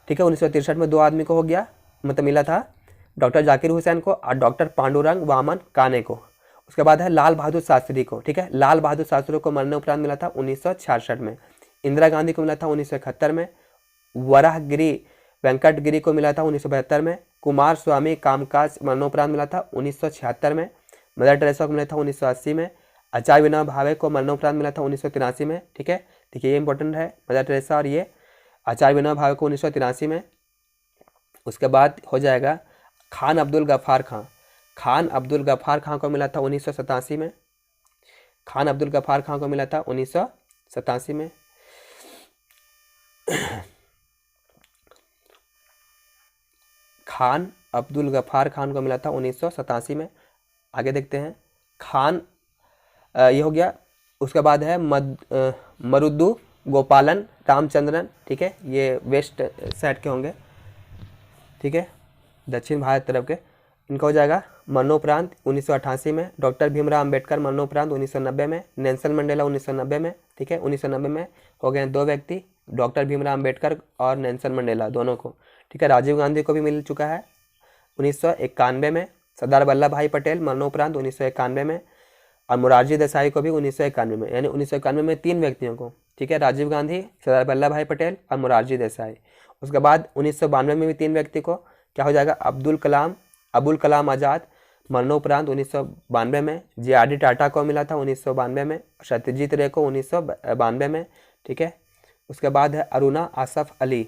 ठीक है। 1963 में 2 आदमी को हो गया, मतलब मिला था, डॉक्टर जाकिर हुसैन को और डॉक्टर पांडुरंग वामन काने को। उसके बाद है लाल बहादुर शास्त्री को, ठीक है। लाल बहादुर शास्त्री को मरणोपरांत मिला था 1966 में। इंदिरा गांधी को मिला था 1971 में। वराहगिरी वेंकटगिरी को मिला था 1972 में। कुमार स्वामी कामकाज मरणोपरांत मिला था 1976 में। मदर टेरेसा को मिला था 1980 में। आचार्य विनोबा भावे को मरणोपरांत मिला था 1983 में, ठीक है। देखिए ये इंपॉर्टेंट है, मदर टेरेसा और ये आचार्य विनोबा भावे को 1983 में। उसके बाद हो जाएगा खान अब्दुल गफ्फार खां। खान अब्दुल गफ्फार खां को मिला था 1987 में। खान अब्दुल गफ्फार खां को मिला था 1987 में। खान अब्दुल गफ्फार खान को मिला था 1987 में। आगे देखते हैं खान, ये हो गया। उसके बाद है मरुदु गोपालन रामचंद्रन, ठीक है। ये वेस्ट साइड के होंगे, ठीक है, दक्षिण भारत तरफ के। इनका हो जाएगा मरणोपरांत 1988 में। डॉक्टर भीमराव अंबेडकर मरणोपरांत 1990 में। नेल्सन मंडेला 1990 में, ठीक है। 1990 में हो गए 2 व्यक्ति, डॉक्टर भीमराव अंबेडकर और नेल्सन मंडेला दोनों को, ठीक है। राजीव गांधी को भी मिल चुका है 1991 में। सरदार वल्लभ भाई पटेल मरणोपरांत 1991 में। और मोरारजी देसाई को भी 1991 में, यानी 1991 में 3 व्यक्तियों को, ठीक है। राजीव गांधी, सरदार वल्लभ भाई पटेल और मोरारजी देसाई। उसके बाद 1992 में भी 3 व्यक्ति को, क्या हो जाएगा, अबुल कलाम आज़ाद मरणोपरांत 1992 में। JRD टाटा को मिला था 1992 में। सत्यजीत रे को 1992 में, ठीक है। उसके बाद है अरुणा आसफ अली,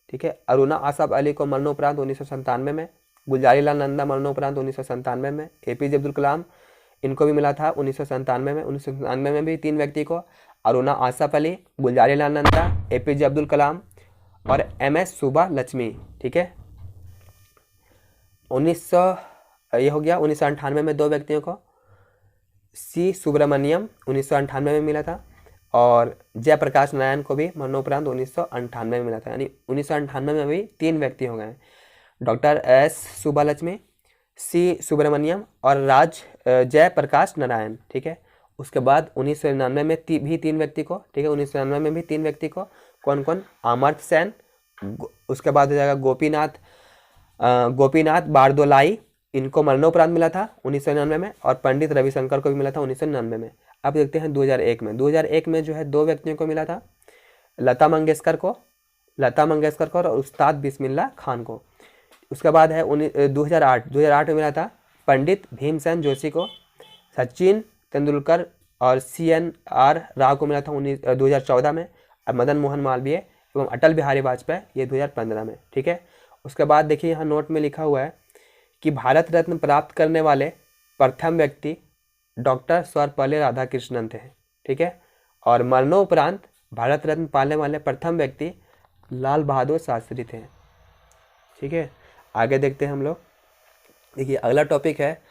ठीक है। अरुणा आसफ अली को मरणोपरांत 1997 में। गुलजारीलाल नंदा मरणोपरांत 1997 में। APJ अब्दुल कलाम, इनको भी मिला था 1997 में। 1997 में भी 3 व्यक्ति को, अरुणा आसफ अली, गुलजारीलाल नंदा, APJ अब्दुल कलाम और MS सुब्बा लक्ष्मी, ठीक है। 1998 में 2 व्यक्तियों को, C सुब्रमण्यम 1998 में मिला था और जयप्रकाश नारायण को भी मरणोपरांत 1998 में मिला था। यानी 1998 में भी 3 व्यक्ति हो गए। डॉक्टर एस सुब्बालक्ष्मी, सी सुब्रमण्यम और जयप्रकाश नारायण। ठीक है, उसके बाद 1999 में भी 3 व्यक्ति को, ठीक है, 1999 में भी 3 व्यक्ति को, कौन कौन, अमर्त्य सेन, उसके बाद हो जाएगा गोपीनाथ बारदोलाई, इनको मरणोपरांत मिला था 1999 में, और पंडित रविशंकर को भी मिला था 1999 में। अब देखते हैं 2001 में। 2001 में जो है 2 व्यक्तियों को मिला था, लता मंगेशकर को और उस्ताद बिस्मिल्लाह खान को। उसके बाद है 2008 में मिला था पंडित भीमसेन जोशी को, सचिन तेंदुलकर और CNR राव को मिला था 2014 में, और मदन मोहन मालवीय एवं अटल बिहारी वाजपेयी ये 2015 में। ठीक है, उसके बाद देखिए यहाँ नोट में लिखा हुआ है कि भारत रत्न प्राप्त करने वाले प्रथम व्यक्ति डॉक्टर सर्वपल्ली राधाकृष्णन थे। ठीक है, और मरणोपरांत भारत रत्न पाने वाले प्रथम व्यक्ति लाल बहादुर शास्त्री थे। ठीक है, आगे देखते हैं हम लोग। देखिए अगला टॉपिक है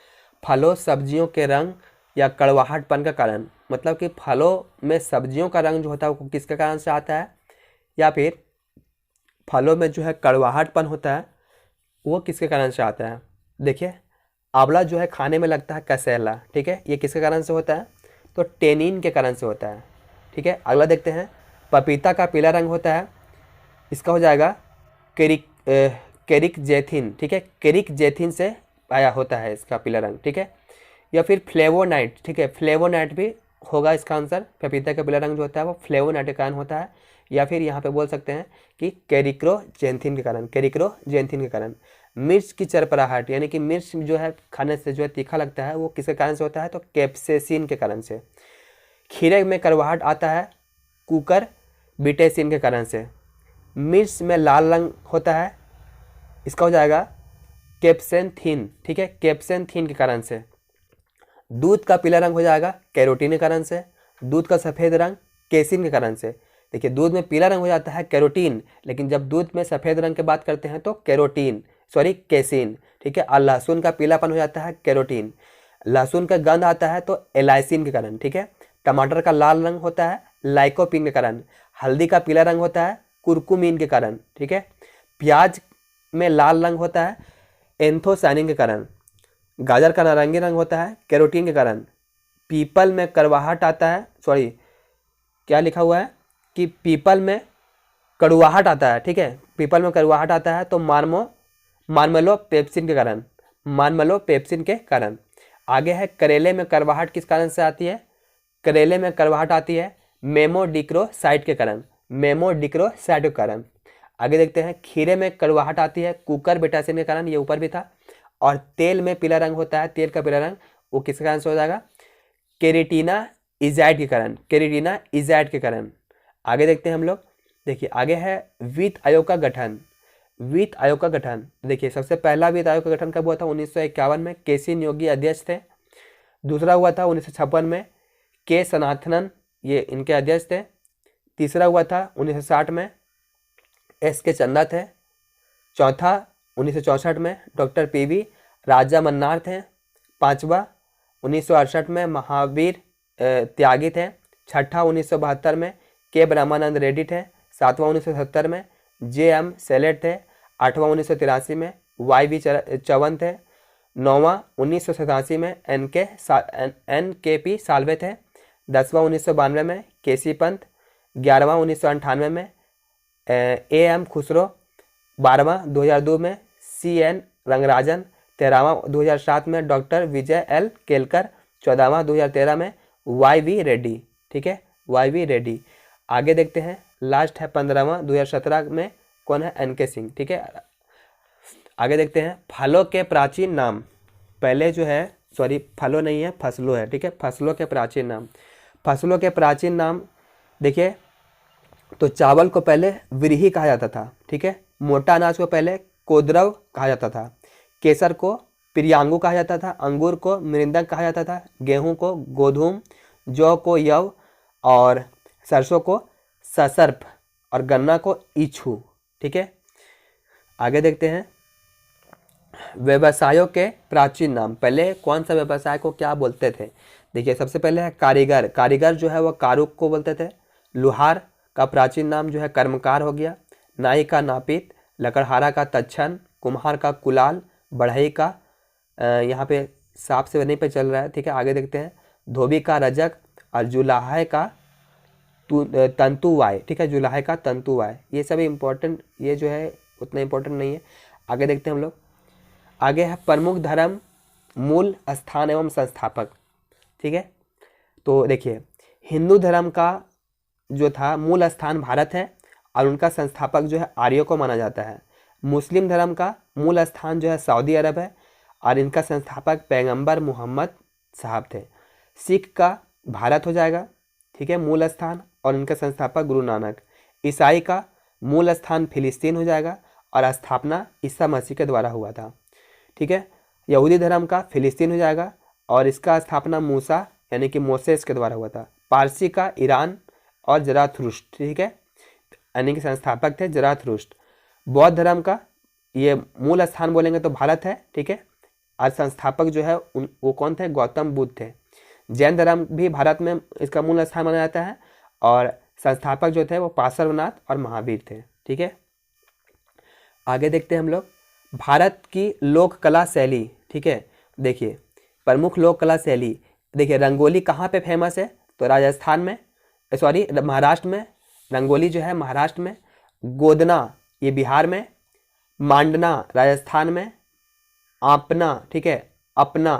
फलों सब्जियों के रंग या कड़वाहटपन का कारण। मतलब कि फलों में सब्जियों का रंग जो होता है वो किसके कारण से आता है, या फिर फलों में जो है कड़वाहटपन होता है वो किसके कारण से आता है। देखिए आंवला जो है खाने में लगता है कसैला, ठीक है, ये किसके कारण से होता है, तो टेनिन के कारण से होता है। ठीक है, अगला देखते हैं पपीता का पीला रंग होता है, इसका हो जाएगा केरिक जेथिन। ठीक है, केरिक जेथिन से आया होता है इसका पीला रंग। ठीक है, या फिर फ्लेवोनाइट। ठीक है, फ्लेवोनाइट भी होगा इसका आंसर। पपीता का पीला रंग जो होता है वो फ्लेवोनाइट के कारण होता है, या फिर यहाँ पे बोल सकते हैं कि केरिक्रोजेंथिन के कारण। मिर्च की चरपराहट, यानी कि मिर्च जो है खाने से जो है तीखा लगता है, वो किसके कारण से होता है, तो कैप्सेसिन के कारण से। खीरे में करवाहट आता है कुकर बिटेसिन के कारण से। मिर्च में लाल रंग होता है, इसका हो जाएगा कैप्सेंथिन। ठीक है, कैप्सेंथिन के कारण से। दूध का पीला रंग हो जाएगा कैरोटीन के कारण से। दूध का सफ़ेद रंग केसिन के कारण से। देखिए दूध में पीला रंग हो जाता है कैरोटीन, लेकिन जब दूध में सफ़ेद रंग की बात करते हैं तो केसिन। ठीक है, और लहसुन का पीलापन हो जाता है कैरोटीन। लहसुन का गंध आता है तो एलाइसिन के कारण। ठीक है, टमाटर का लाल रंग होता है लाइकोपिन के कारण। हल्दी का पीला रंग होता है कुरकुमिन के कारण। ठीक है, प्याज में लाल रंग होता है एंथोसायनिन के कारण। गाजर का नारंगी रंग होता है कैरोटीन के कारण। पीपल में करवाहट आता है, क्या लिखा हुआ है कि पीपल में कड़वाहट आता है। ठीक है, पीपल में कड़वाहट आता है तो मार्मेलोपेप्सिन के कारण। आगे है करेले में कड़वाहट किस कारण से आती है, करेले में कड़वाहट आती है मेमोडिक्रोसाइट के कारण। आगे देखते हैं खीरे में कड़वाहट आती है कुकर बिटासिन के कारण, ये ऊपर भी था। और तेल में पीला रंग होता है, तेल का पीला रंग वो किसके कारण से हो जाएगा, केरेटिना इजाइड के कारण। आगे देखते हैं हम लोग। देखिए आगे है वित्त आयोग का गठन। देखिए सबसे पहला वित्त आयोग का गठन कब हुआ था, 1951 में केसी न्योगी अध्यक्ष थे। दूसरा हुआ था 1956 में के सनातनन, ये इनके अध्यक्ष थे। तीसरा हुआ था 1960 में SK चंदा थे। चौथा 1964 में डॉक्टर PV राजा मन्नार थे। पांचवा 1968 में महावीर त्यागी थे। छठा 1972 में के ब्रह्मानंद रेड्डी थे। सातवां 1970 में JM सेलेट थे। आठवां 1983 में YV चवन थे। नौवां 1987 में NKP साल्वे थे। 10वां 1992 में KC पंत। 11वां 1998 में AM खुसरो। 12वां 2002 में CN रंगराजन। 13वां 2007 में डॉक्टर विजय L केलकर। 14वां 2013 में YV रेड्डी। ठीक है, YV रेड्डी। आगे देखते हैं लास्ट है 15वां 2017 में कौन है, NK सिंह। ठीक है, आगे देखते हैं फलों के प्राचीन नाम। पहले जो है फलों नहीं है, फसलों है। ठीक है, फसलों के प्राचीन नाम देखिए तो चावल को पहले व्रीहि कहा जाता था। ठीक है, मोटा अनाज को पहले कोदरव कहा जाता था। केसर को प्रियांगु कहा जाता था। अंगूर को मृदंग कहा जाता था। गेहूं को गोधूम। जौ को यव, और सरसों को ससर्प, और गन्ना को इच्छू। ठीक है, आगे देखते हैं व्यवसायों के प्राचीन नाम। पहले कौन सा व्यवसाय को क्या बोलते थे। देखिए सबसे पहले है कारीगर जो है वह कारुक को बोलते थे। लुहार का प्राचीन नाम जो है कर्मकार हो गया। नाई का नापित। लकड़हारा का तच्छन। कुम्हार का कुलाल, बढ़ई का यहाँ पे सांप से बनने पे चल रहा है, ठीक है। आगे देखते हैं, धोबी का रजक और जुलाहे का तंतु वाय, ठीक है, जुलाहे का तंतु वाय। ये सभी इंपॉर्टेंट, ये जो है उतना इंपॉर्टेंट नहीं है। आगे देखते हैं हम लोग। आगे है प्रमुख धर्म, मूल स्थान एवं संस्थापक, ठीक है। तो देखिए, हिंदू धर्म का जो था मूल स्थान भारत है और उनका संस्थापक जो है आर्यों को माना जाता है। मुस्लिम धर्म का मूल स्थान जो है सऊदी अरब है और इनका संस्थापक पैगंबर मोहम्मद साहब थे। सिख का भारत हो जाएगा, ठीक है, मूल स्थान, और इनका संस्थापक गुरु नानक। ईसाई का मूल स्थान फिलिस्तीन हो जाएगा और स्थापना ईसा मसीह के द्वारा हुआ था, ठीक है। यहूदी धर्म का फिलिस्तीन हो जाएगा और इसका स्थापना मूसा यानी कि मोसेस के द्वारा हुआ था। पारसी का ईरान और जराथुस्त्र, ठीक है, यानी कि संस्थापक थे जराथुस्त्र। बौद्ध धर्म का ये मूल स्थान बोलेंगे तो भारत है, ठीक है, और संस्थापक जो है वो कौन थे? गौतम बुद्ध थे। जैन धर्म भी भारत में इसका मूल स्थान माना जाता है और संस्थापक जो थे वो पार्श्वनाथ और महावीर थे, ठीक है। आगे देखते हैं हम लोग, भारत की लोक कला शैली, ठीक है। देखिए, प्रमुख लोक कला शैली, देखिए रंगोली कहाँ पे फेमस है? तो राजस्थान में, सॉरी महाराष्ट्र में। रंगोली जो है महाराष्ट्र में, गोदना ये बिहार में, मांडना राजस्थान में, आपना, ठीक है, अपना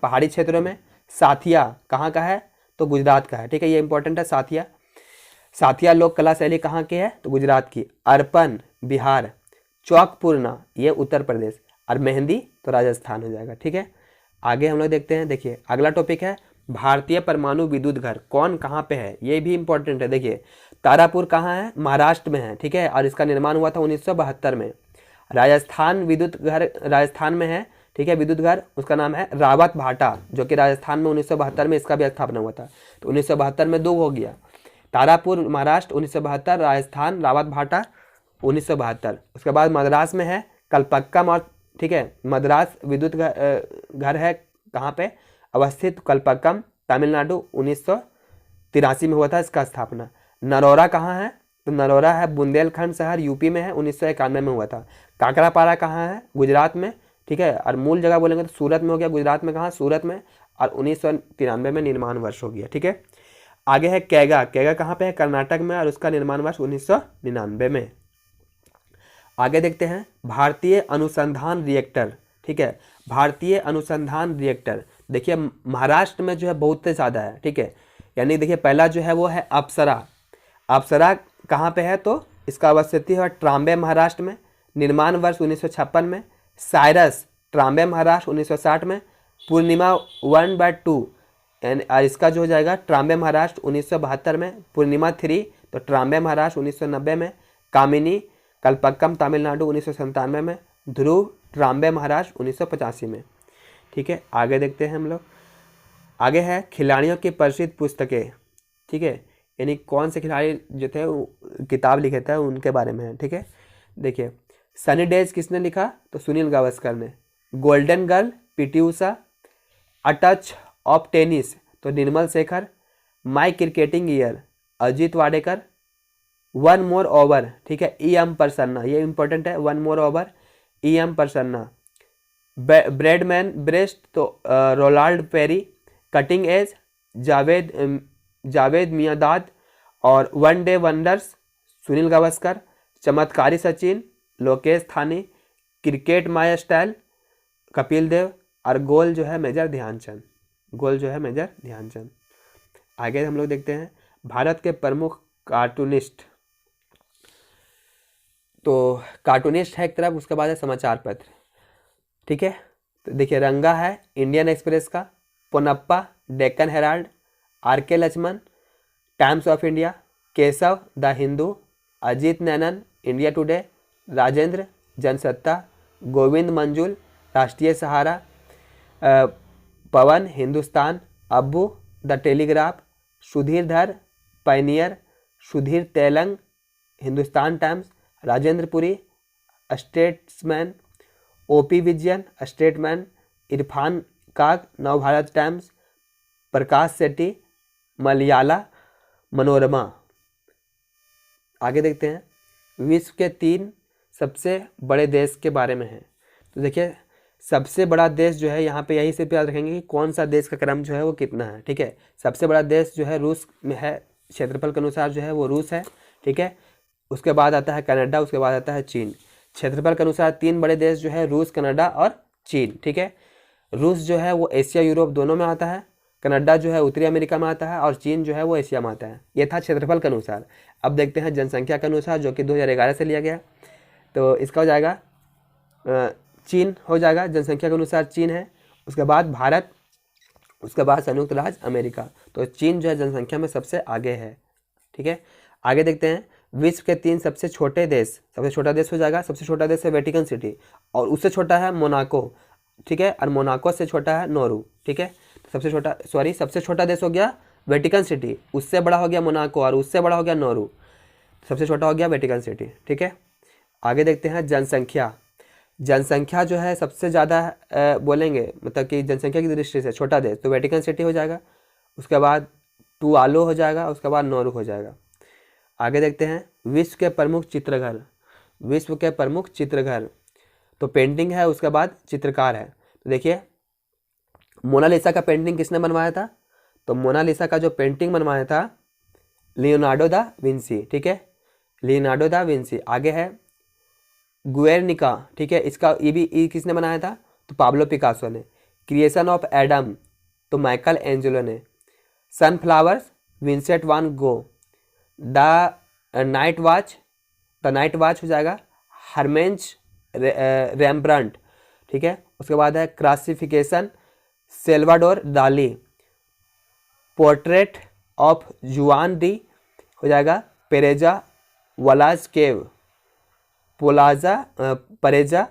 पहाड़ी क्षेत्रों में, साथिया कहाँ का है? तो गुजरात का है, ठीक है, ये इंपॉर्टेंट है। साथिया, साथिया लोक कला शैली कहाँ की है? तो गुजरात की। अर्पण बिहार, चौकपूर्णा ये उत्तर प्रदेश, और मेहंदी तो राजस्थान हो जाएगा, ठीक है। आगे हम लोग देखते हैं, देखिए अगला टॉपिक है भारतीय परमाणु विद्युत घर कौन कहाँ पे है? ये भी इंपॉर्टेंट है। देखिए तारापुर कहाँ है? महाराष्ट्र में है, ठीक है, और इसका निर्माण हुआ था 1972 में। राजस्थान विद्युत घर राजस्थान में है, ठीक है, विद्युत घर, उसका नाम है रावत भाटा, जो कि राजस्थान में 1972 में इसका भी स्थापना हुआ था। तो 1972 में दो हो गया, तारापुर महाराष्ट्र 1972, राजस्थान रावत भाटा 1972। उसके बाद मद्रास में है कलपक्कम, और ठीक है, मद्रास विद्युत घर है कहाँ पे अवस्थित? कलपक्कम तमिलनाडु, 1983 में हुआ था इसका स्थापना। नरोरा कहाँ है? तो नरोरा है बुंदेलखंड शहर यूपी में है, 1991 में हुआ था। काकरापारा कहाँ है? गुजरात में, ठीक है, और मूल जगह बोलेंगे तो सूरत में हो गया। गुजरात में कहाँ? सूरत में, और 1993 में निर्माण वर्ष हो गया, ठीक है। आगे है कैगा, कैगा कहाँ पे है? कर्नाटक में, और उसका निर्माण वर्ष 1999 में। आगे देखते हैं भारतीय अनुसंधान रिएक्टर, ठीक है, भारतीय अनुसंधान रिएक्टर। देखिए महाराष्ट्र में जो है बहुत ज़्यादा है, ठीक है, यानी देखिए पहला जो है वो है अप्सरा। अप्सरा कहाँ पे है? तो इसका अवस्थिति है ट्राम्बे महाराष्ट्र में, निर्माण वर्ष 1956 में। साइरस ट्राम्बे महाराष्ट्र 1960 में। पूर्णिमा 1/2 और इसका जो हो जाएगा ट्राम्बे महाराष्ट्र 1972 में। पूर्णिमा 3 तो ट्राम्बे महाराष्ट्र 1990 में। कामिनी कलपक्कम तमिलनाडु 1997 में। ध्रुव ट्राम्बे महाराष्ट्र 1985 में, ठीक है। आगे देखते हैं हम लोग, आगे है खिलाड़ियों की प्रसिद्ध पुस्तकें, ठीक है, यानी कौन से खिलाड़ी जो थे किताब लिखे थे उनके बारे में है, ठीक है। देखिए सनी डेज किसने लिखा? तो सुनील गावस्कर ने। Golden girl P T. A touch of tennis तो Nirmal Shekhar. My cricketing year Ajit Wadekar. One more over, ठीक है, ई एम प्रसन्ना, ये इंपॉर्टेंट है, one more over E M Prasanna. Bradman best तो Ronald Perry. Cutting edge Javed Miandad. और one day wonders Sunil Gavaskar. चमत्कारी Sachin Lokesh Thani. Cricket my style Kapil Dev. और गोल जो है मेजर ध्यानचंद, गोल जो है मेजर ध्यानचंद। आगे हम लोग देखते हैं भारत के प्रमुख कार्टूनिस्ट। तो कार्टूनिस्ट है एक तरफ, उसके बाद है समाचार पत्र, ठीक है। तो देखिए रंगा है इंडियन एक्सप्रेस का। Ponnappa Deccan Herald. R K Laxman Times of India. Keshav the Hindu. Ajit Ninan India Today. Rajendra Jansatta. Govind Manjul Rashtriya सहारा। पवन हिंदुस्तान। अब्बू the Telegraph. Sudhir Dhar Pioneer. Sudhir Telang Hindustan Times. Rajendra Puri Statesman. OP Vijayan Statesman. Irfan Kag Navbharat Times. Prakash Shetty Malayala Manorama. आगे देखते हैं विश्व के 3 सबसे बड़े देश के बारे में है। तो देखिए सबसे बड़ा देश जो है यहाँ पे यही से याद रखेंगे कि कौन सा देश का क्रम जो है वो कितना है। ठीक है, सबसे बड़ा देश जो है रूस में है, क्षेत्रफल के अनुसार जो है वो रूस है। ठीक है, उसके बाद आता है कनाडा, उसके बाद आता है चीन। क्षेत्रफल के अनुसार 3 बड़े देश जो है रूस, कनाडा और चीन। ठीक है, रूस जो है वो एशिया यूरोप दोनों में आता है, कनाडा जो है उत्तरी अमेरिका में आता है और चीन जो है वो एशिया में आता है। ये था क्षेत्रफल के अनुसार। अब देखते हैं जनसंख्या के अनुसार, जो कि 2011 से लिया गया। तो इसका हो जाएगा चीन हो जाएगा, जनसंख्या के अनुसार चीन है, उसके बाद भारत, उसके बाद संयुक्त राज्य अमेरिका। तो चीन जो है जनसंख्या में सबसे आगे है। ठीक है, आगे देखते हैं विश्व के 3 सबसे छोटे देश। सबसे छोटा देश हो जाएगा, सबसे छोटा देश है वेटिकन सिटी और उससे छोटा है मोनाको। ठीक है, और मोनाको से छोटा है नोरू। ठीक है, सबसे छोटा देश हो गया वेटिकन सिटी, उससे बड़ा हो गया मोनाको और उससे बड़ा हो गया नोरू। सबसे छोटा हो गया वेटिकन सिटी। ठीक है, आगे देखते हैं जनसंख्या। जनसंख्या जो है सबसे ज़्यादा बोलेंगे, मतलब कि जनसंख्या की दृष्टि से छोटा देश तो वेटिकन सिटी हो जाएगा, उसके बाद टुवालू हो जाएगा, उसके बाद नोरू हो जाएगा। आगे देखते हैं विश्व के प्रमुख चित्रघर। विश्व के प्रमुख चित्रघर तो पेंटिंग है, उसके बाद चित्रकार है। तो देखिए मोनालिसा का पेंटिंग किसने बनवाया था? तो मोनालिसा का जो पेंटिंग बनवाया था लियोनार्डो दा विंसी। ठीक है, लियोनार्डो दा विंसी। आगे है गुएर्निका। ठीक है, इसका ये किसने बनाया था? तो पाब्लो पिकासो ने। क्रिएशन ऑफ एडम तो माइकल एंजेलो ने। Sunflowers Vincent one go. The night watch हो जाएगा हरमेंज रेम्ब्रांट। ठीक है, उसके बाद है क्लासिफिकेशन सेल्वाडोर डाली। पोर्ट्रेट ऑफ जुआन डी हो जाएगा पेरेजा वलाज केव, परेजा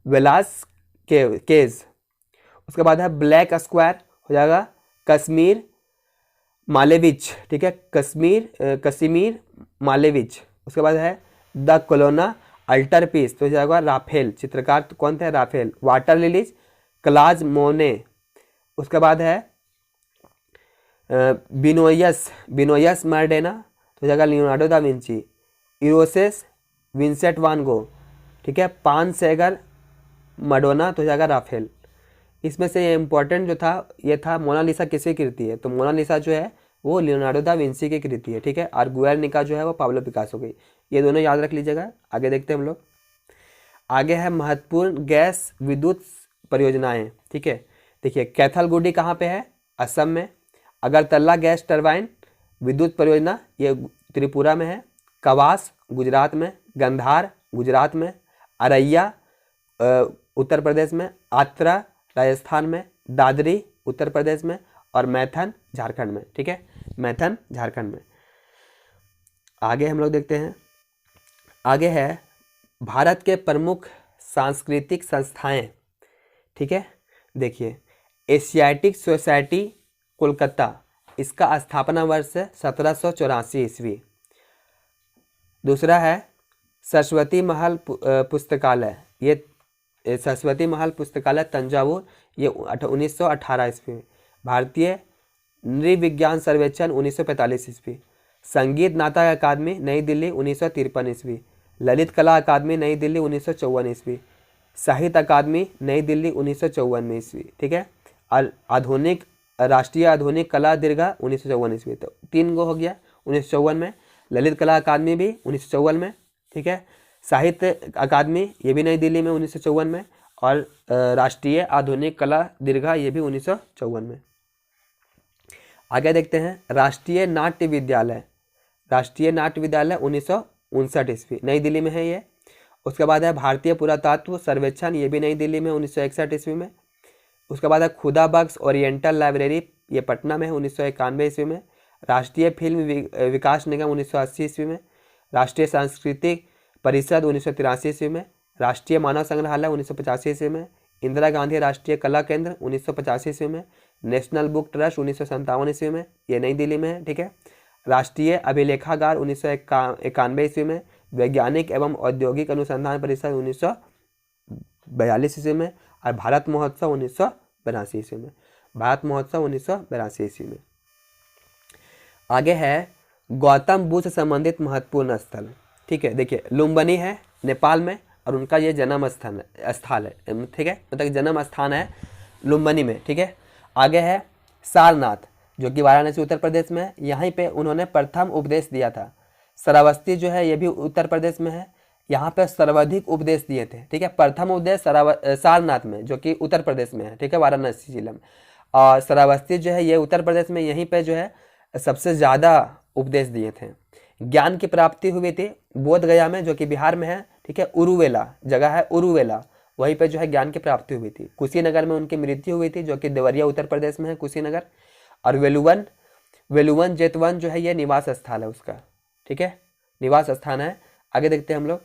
वेलास केज। उसके बाद है ब्लैक स्क्वायर हो जाएगा कश्मीर मालेविच। ठीक है, कश्मीर मालेविच। उसके बाद है द कोलोना अल्टर पीस तो हो जाएगा राफेल। चित्रकार तो कौन थे? राफेल। वाटर लिलीज क्लाज मोने। उसके बाद है बिनोयस मार्डेना तो हो जाएगा लियोनार्डो दा विंची। इरोसेस विंसेंट वान गो। ठीक है, पान सेगर मडोना तो हो जाएगा राफेल। इसमें से ये इम्पोर्टेंट जो था ये था मोनालिसा किसकी कृति है? तो मोनालिसा जो है वो लियोनार्डो दा विंसी की कृति है। ठीक है, और गुएर्निका जो है वो पाब्लो पिकासो की। ये दोनों याद रख लीजिएगा। आगे देखते हैं हम लोग। आगे है महत्वपूर्ण गैस विद्युत परियोजनाएं। ठीक है, देखिए कैथलगुडी कहाँ पे है? असम में। अगरतला गैस टरबाइन विद्युत परियोजना ये त्रिपुरा में है। कवास गुजरात में। गंधार गुजरात में। अरैया उत्तर प्रदेश में। आत्रा राजस्थान में। दादरी उत्तर प्रदेश में और मैथन झारखंड में। ठीक है, मैथन झारखंड में। आगे हम लोग देखते हैं, आगे है भारत के प्रमुख सांस्कृतिक संस्थाएं। ठीक है, देखिए एशियाटिक सोसाइटी कोलकाता, इसका स्थापना वर्ष है 1784 ईस्वी। दूसरा है सरस्वती महल पुस्तकालय, ये सरस्वती महल पुस्तकालय तंजावुर, ये 1918 ईस्वी। भारतीय नृविज्ञान सर्वेक्षण 1945 ईस्वी। संगीत नाटक अकादमी नई दिल्ली 1953 ईस्वी। ललित कला अकादमी नई दिल्ली 1954 ईस्वी। साहित्य अकादमी नई दिल्ली 1954 ईस्वी। ठीक है, और आधुनिक राष्ट्रीय आधुनिक कला दीर्घा 1954 ईस्वी। तो 3 गो हो गया 1954 में। ललित कला अकादमी भी 1954 में। ठीक है, साहित्य अकादमी ये भी नई दिल्ली में 1954 में और राष्ट्रीय आधुनिक कला दीर्घा ये भी 1954 में। आगे देखते हैं राष्ट्रीय नाट्य विद्यालय। राष्ट्रीय नाट्य विद्यालय 1959 ईस्वी, नई दिल्ली में है ये। उसके बाद है भारतीय पुरातत्व सर्वेक्षण, ये भी नई दिल्ली में 1961 ईस्वी में। उसके बाद है खुदा बख्श ओरिएंटल लाइब्रेरी, ये पटना में है 1991 ईस्वी में। राष्ट्रीय फिल्म विकास निगम 1980 ईस्वी में। राष्ट्रीय सांस्कृतिक परिषद 1983 ईस्वी में। राष्ट्रीय मानव संग्रहालय 1985 ईस्वी में। इंदिरा गांधी राष्ट्रीय कला केंद्र 1985 ईस्वी में। नेशनल बुक ट्रस्ट 1957 ईस्वी में, ये नई दिल्ली में है। ठीक है, राष्ट्रीय अभिलेखागार 1991 ईस्वी में। वैज्ञानिक एवं औद्योगिक अनुसंधान परिषद 1942 ईस्वी में और भारत महोत्सव 1982 ईस्वी में। भारत महोत्सव 1982 ईस्वी में। आगे है गौतम बुद्ध से संबंधित महत्वपूर्ण स्थल। ठीक है, देखिए लुम्बिनी है नेपाल में, और उनका ये जन्म स्थान स्थल है, ठीक है, मतलब जन्म स्थान है लुम्बिनी में, ठीक है। आगे है सारनाथ, जो कि वाराणसी उत्तर प्रदेश में है। यहीं पे उन्होंने प्रथम उपदेश दिया था। श्रावस्ती जो है ये भी उत्तर प्रदेश में है, यहाँ पे सर्वाधिक उपदेश दिए थे, ठीक है। प्रथम उपदेश सारनाथ में, जो कि उत्तर प्रदेश में है, ठीक है, वाराणसी जिले में। और श्रावस्ती जो है ये उत्तर प्रदेश में, यहीं पे जो है सबसे ज़्यादा उपदेश दिए थे। ज्ञान की प्राप्ति हुई थी बोध गया में, जो कि बिहार में है, ठीक है। उरुवेला जगह है, उरुवेला, वहीं पे जो है ज्ञान की प्राप्ति हुई थी। कुशीनगर में उनकी मृत्यु हुई थी, जो कि देवरिया उत्तर प्रदेश में है, कुशीनगर। और वेलुवन जेतवन जो है ये निवास स्थल है उसका, ठीक है, निवास स्थान है। आगे देखते हैं हम लोग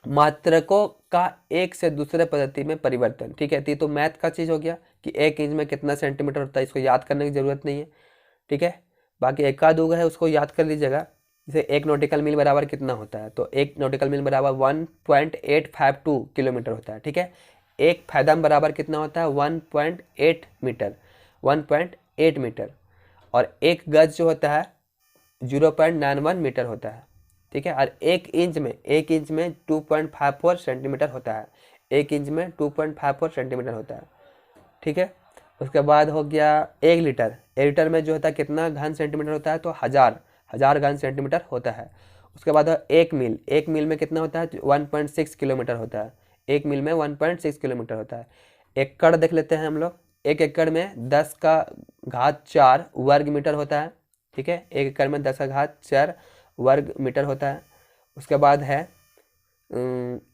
मात्रकों का एक से दूसरे पद्धति में परिवर्तन, ठीक है। तो मैथ का चीज़ हो गया कि 1 इंच में कितना सेंटीमीटर होता है, इसको याद करने की जरूरत नहीं है, ठीक है। बाकी एका दूगा है उसको याद कर लीजिएगा। जैसे 1 नॉटिकल मील बराबर कितना होता है, तो 1 नॉटिकल मील बराबर 1.852 किलोमीटर होता है, ठीक है। 1 फैदम बराबर कितना होता है 1.8 मीटर, 1.8 मीटर। और 1 गज जो होता है 0.91 मीटर होता है, ठीक है। और 1 इंच में 2.54 सेंटीमीटर होता है, 1 इंच में 2.54 सेंटीमीटर होता है, ठीक है। उसके बाद हो गया 1 लीटर, 1 लीटर में जो होता है कितना घन सेंटीमीटर होता है, तो हजार घन सेंटीमीटर होता है। उसके बाद 1 मील, 1 मील में कितना होता है 1.6 किलोमीटर होता है, 1 मील में 1.6 किलोमीटर होता है। एकड़ देख लेते हैं हम लोग, 1 एकड़ में 10 का घात 4 वर्ग मीटर होता है, ठीक है। 1 एकड़ में 10 का घात 4 वर्ग मीटर होता है। उसके बाद है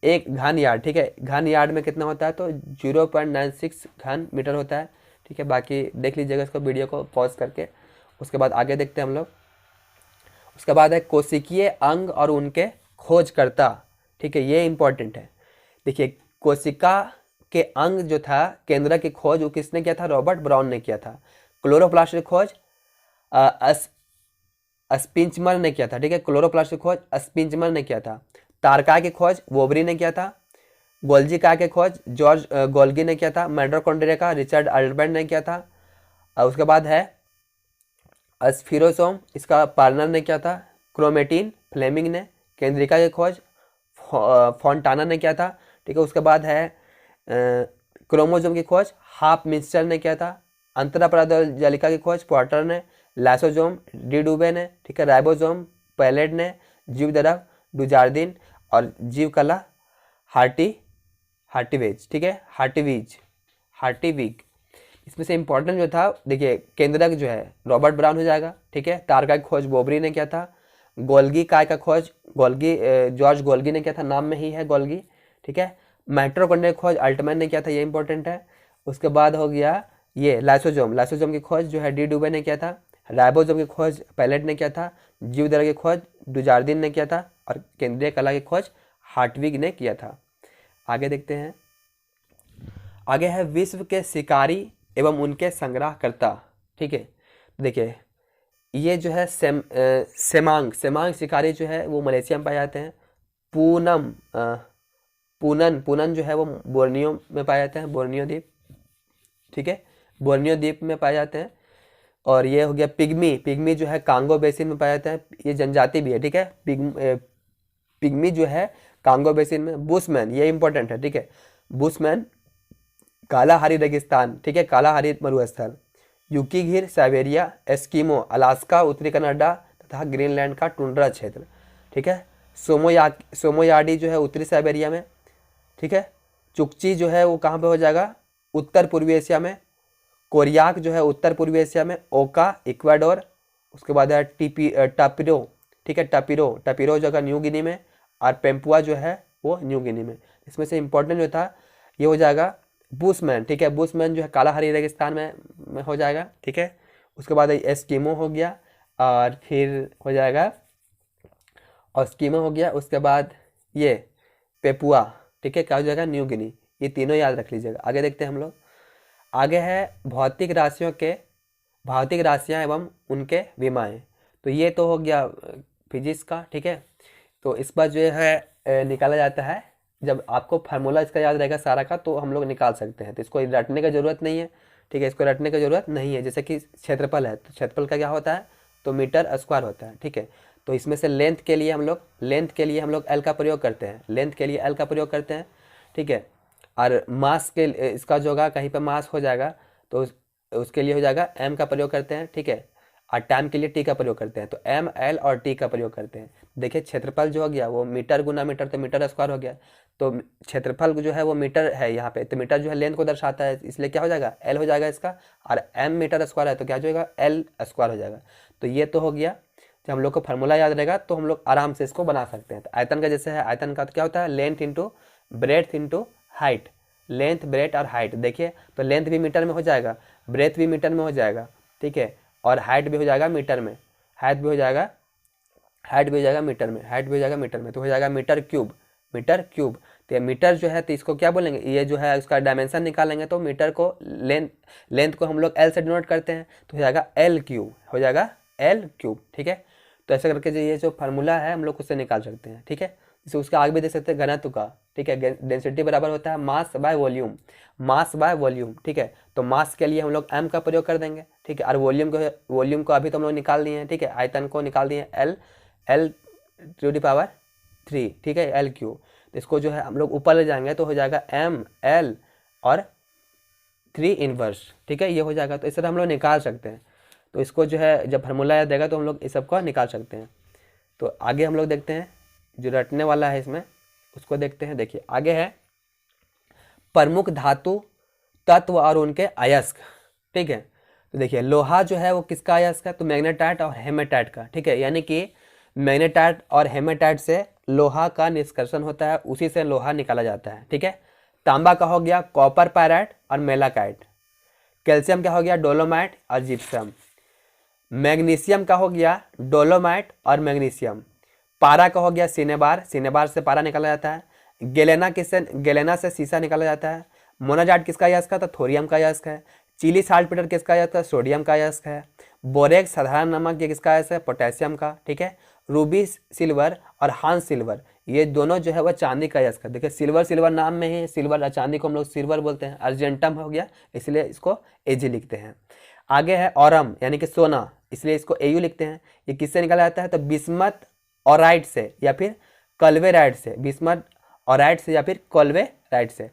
1 घन यार्ड, ठीक है। घन यार्ड में कितना होता है, तो 0.96 घन मीटर होता है, ठीक है। बाकी देख लीजिएगा इसको, वीडियो को पॉज करके। उसके बाद आगे देखते हैं हम लोग। उसके बाद है कोशिकीय अंग और उनके खोजकर्ता, ठीक है, ये इंपॉर्टेंट है। देखिए कोशिका के अंग जो था केंद्र की खोज वो किसने किया था, रॉबर्ट ब्राउन ने किया था। क्लोरोप्लास्ट की खोज स्पिंचमर ने किया था, ठीक है। क्लोरोप्लास्ट की खोज स्पिंचमर ने किया था। तारका की खोज वोबरी ने किया था। गोल्जी का की खोज जॉर्ज गोल्गी ने किया था। माइटोकॉन्ड्रिया का रिचर्ड अल्बर्ट ने किया था। उसके बाद है स्फीरोसोम, इसका पार्नर ने किया था। क्रोमेटिन फ्लेमिंग ने। केंद्रिका की खोज फॉन्टाना ने किया था, ठीक है। उसके बाद है क्रोमोसोम की खोज हाफ मिंस्टर ने किया था। अंतरापराजलिका की खोज पॉटर ने। लाइसोसोम डी डुबे ने, ठीक है। राइबोसोम पैलेट ने। जीवद्रव डुजार्डिन। और जीवकला हार्टिवेज, ठीक है, हार्टिविग। इसमें से इंपॉर्टेंट जो था, देखिए केंद्रक जो है रॉबर्ट ब्राउन हो जाएगा, ठीक है। तारका की खोज बोबरी ने किया था। गोल्गी काय का खोज जॉर्ज गोल्गी ने किया था, नाम में ही है गोल्गी, ठीक है। माइटोकॉन्ड्रिया की खोज अल्टमैन ने किया था, ये इंपॉर्टेंट है। उसके बाद हो गया ये लाइसोसोम की खोज जो है डी डुबे ने किया था। राइबोसोम की खोज पैलेट ने किया था। जीवद्रव की खोज डुजार्डिन ने किया था। और केंद्रीय कला की खोज हार्टविग ने किया था। आगे देखते हैं। आगे है विश्व के शिकारी एवं उनके संग्रहकर्ता, ठीक है। देखिए ये जो है सेमांग शिकारी जो है वो मलेशिया में पाए जाते हैं। पूनन जो है वो बोर्नियो में पाए जाते हैं, बोर्नियो द्वीप, ठीक है, बोर्नियो द्वीप में पाए जाते हैं। और ये हो गया पिग्मी जो है कांगो बेसिन में पाए जाते हैं, ये जनजाति भी है, ठीक है। पिग्मी जो है कांगो बेसिन में। बुशमैन, ये इंपॉर्टेंट है, ठीक है। बुशमैन कालाहारी रेगिस्तान, ठीक है, कालाहारी मरुस्थल। यूकीघिर साइबेरिया, एस्किमो अलास्का, उत्तरी कनाडा तथा ग्रीनलैंड का टुंड्रा क्षेत्र, ठीक है। सोमोयाडी जो है उत्तरी साइबेरिया में, ठीक है। चुकची जो है वो कहाँ पे हो जाएगा, उत्तर पूर्वी एशिया में। कोरियाक जो है उत्तर पूर्वी एशिया में। ओका इक्वाडोर। उसके बाद है टापिरो, ठीक है, टापिरो जगह न्यू गिनी में। और पेम्पुआ जो है वो न्यू गिनी में। इसमें से इंपॉर्टेंट जो था ये हो जाएगा बुशमैन, ठीक है। बुशमैन जो है कालाहारी रेगिस्तान में हो जाएगा, ठीक है। उसके बाद एस्किमो हो गया। और फिर हो जाएगा एस्किमो हो गया। उसके बाद ये पेपुआ, ठीक है, क्या हो जाएगा, न्यू गिनी। ये तीनों याद रख लीजिएगा। आगे देखते हैं हम लोग। आगे है भौतिक राशियाँ एवं उनके विमाएँ। तो ये तो हो गया फिजिक्स का, ठीक है। तो इस बार जो है निकाला जाता है, जब आपको फार्मूला इसका याद रहेगा सारा का तो हम लोग निकाल सकते हैं। तो इसको रटने का जरूरत नहीं है, ठीक है, इसको रटने की जरूरत नहीं है। जैसे कि क्षेत्रफल है, तो क्षेत्रफल का क्या होता है तो मीटर स्क्वायर होता है। ठीक है, तो इसमें से लेंथ के लिए हम लोग एल का प्रयोग करते हैं, लेंथ के लिए एल का प्रयोग करते हैं। ठीक है, और मास के इसका जो होगा, कहीं पर मास हो जाएगा तो उसके लिए हो जाएगा एम का प्रयोग करते हैं। ठीक है, और टाइम के लिए टी का प्रयोग करते हैं, तो एम एल और टी का प्रयोग करते हैं। देखिए क्षेत्रफल जो हो गया वो मीटर गुना मीटर, तो मीटर स्क्वायर हो गया। तो क्षेत्रफल जो है वो मीटर है यहाँ पे, तो मीटर जो है लेंथ को दर्शाता है, इसलिए क्या हो जाएगा एल हो जाएगा इसका, और एम मीटर स्क्वायर है तो क्या हो जाएगा एल स्क्वायर हो जाएगा। तो ये तो हो गया, जब हम लोग को फार्मूला याद रहेगा तो हम लोग आराम से इसको बना सकते हैं। तो आयतन का जैसे है, आयतन का तो क्या होता है length into breadth into height, length breadth और हाइट। देखिए तो लेंथ भी मीटर में हो जाएगा, ब्रेथ भी मीटर में हो जाएगा। ठीक है, और हाइट भी हो जाएगा मीटर में, हाइट भी हो जाएगा मीटर में, हाइट भी हो जाएगा मीटर में, तो हो जाएगा मीटर क्यूब, मीटर क्यूब। तो ये मीटर जो है तो इसको क्या बोलेंगे, ये जो है उसका डायमेंशन निकालेंगे तो मीटर को लेंथ को हम लोग एल से डिनोट करते हैं, तो हो जाएगा एल क्यूब, हो जाएगा एल क्यूब। ठीक है, तो ऐसे करके जो ये जो फार्मूला है हम लोग उससे निकाल सकते हैं। ठीक है, जैसे उसका आगे भी देख सकते हैं घनत्व का। ठीक है, डेंसिटी बराबर होता है mass by volume, mass by volume. ठीक है, तो मास के लिए हम लोग एम का प्रयोग कर देंगे। ठीक है, और वॉल्यूम को अभी तो हम लोग निकाल दिए हैं। ठीक है, आयतन को निकाल दिए एल टू द पावर 3। ठीक है, एल क्यू, तो इसको जो है हम लोग ऊपर ले जाएंगे तो हो जाएगा एम एल और 3 इनवर्स। ठीक है, ये हो जाएगा, तो इस तरह हम लोग निकाल सकते हैं। तो इसको जो है जब फार्मूला याद देगा तो हम लोग इस सब को निकाल सकते हैं। तो आगे हम लोग देखते हैं जो रटने वाला है इसमें, उसको देखते हैं। देखिए आगे है प्रमुख धातु तत्व और उनके अयस्क। ठीक है, तो देखिए लोहा जो है वो किसका अयस्क है, तो मैग्नेटाइट और हेमेटाइट का। ठीक है, यानी कि मैग्नेटाइट और हेमेटाइट से लोहा का निष्कर्षण होता है, उसी से लोहा निकाला जाता है। ठीक है, तांबा का हो गया कॉपर पायराइट और मेलाकाइट, कैल्शियम का हो गया डोलोमाइट और जिप्सम, मैग्नीशियम का हो गया डोलोमाइट और मैग्नीशियम, पारा का हो गया सिनेबार, सिनेबार से पारा निकाला जाता है, गेलेना से शीशा निकाला जाता है, मोनाजाइट किसका अयस्क है, तो थोरियम का अयस्क है, चिली साल्टपेटर किसका अयस्क है, सोडियम का अयस्क है, बोरेक्स साधारण नमक ये किसका अयस्क है, पोटेशियम का। ठीक है, रूबी सिल्वर और हांस सिल्वर ये दोनों जो है वह चांदी का अयस्क है। देखिए सिल्वर नाम में ही सिल्वर, और चांदी को हम लोग सिल्वर बोलते हैं, अर्जेंटम हो गया इसलिए इसको एजी लिखते हैं। आगे है औरम यानी कि सोना, इसलिए इसको एयू लिखते हैं। ये किससे निकाला जाता है, तो बिस्मथ ऑराइड से या फिर कल्वेराइड से, बिस्मथ ऑराइड से या फिर कल्वेराइड से।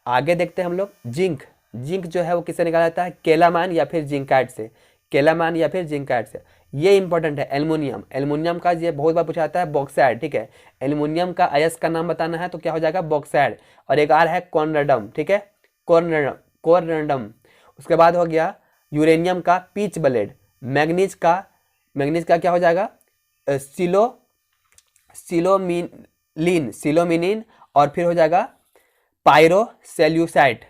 आगे देखते हैं हम लोग जिंक, जिंक जो है वो किससे निकाला जाता है, केलामान या फिर जिंकाइट से, केलामान या फिर जिंकाइट से। ये इंपॉर्टेंट है एल्युमिनियम, एल्युमिनियम का ये बहुत बार पूछा जाता है बॉक्साइड। ठीक है, एल्युमिनियम का अयस्क का नाम बताना है तो क्या हो जाएगा बॉक्साइड। और एक और है कॉर्नरडम। ठीक है, कॉर्नरडम। उसके बाद हो गया यूरेनियम का पीच ब्लेड, मैग्नीज का क्या हो जाएगा सिलोमिनिन, और फिर हो जाएगा पायरोसेल्यूसाइट।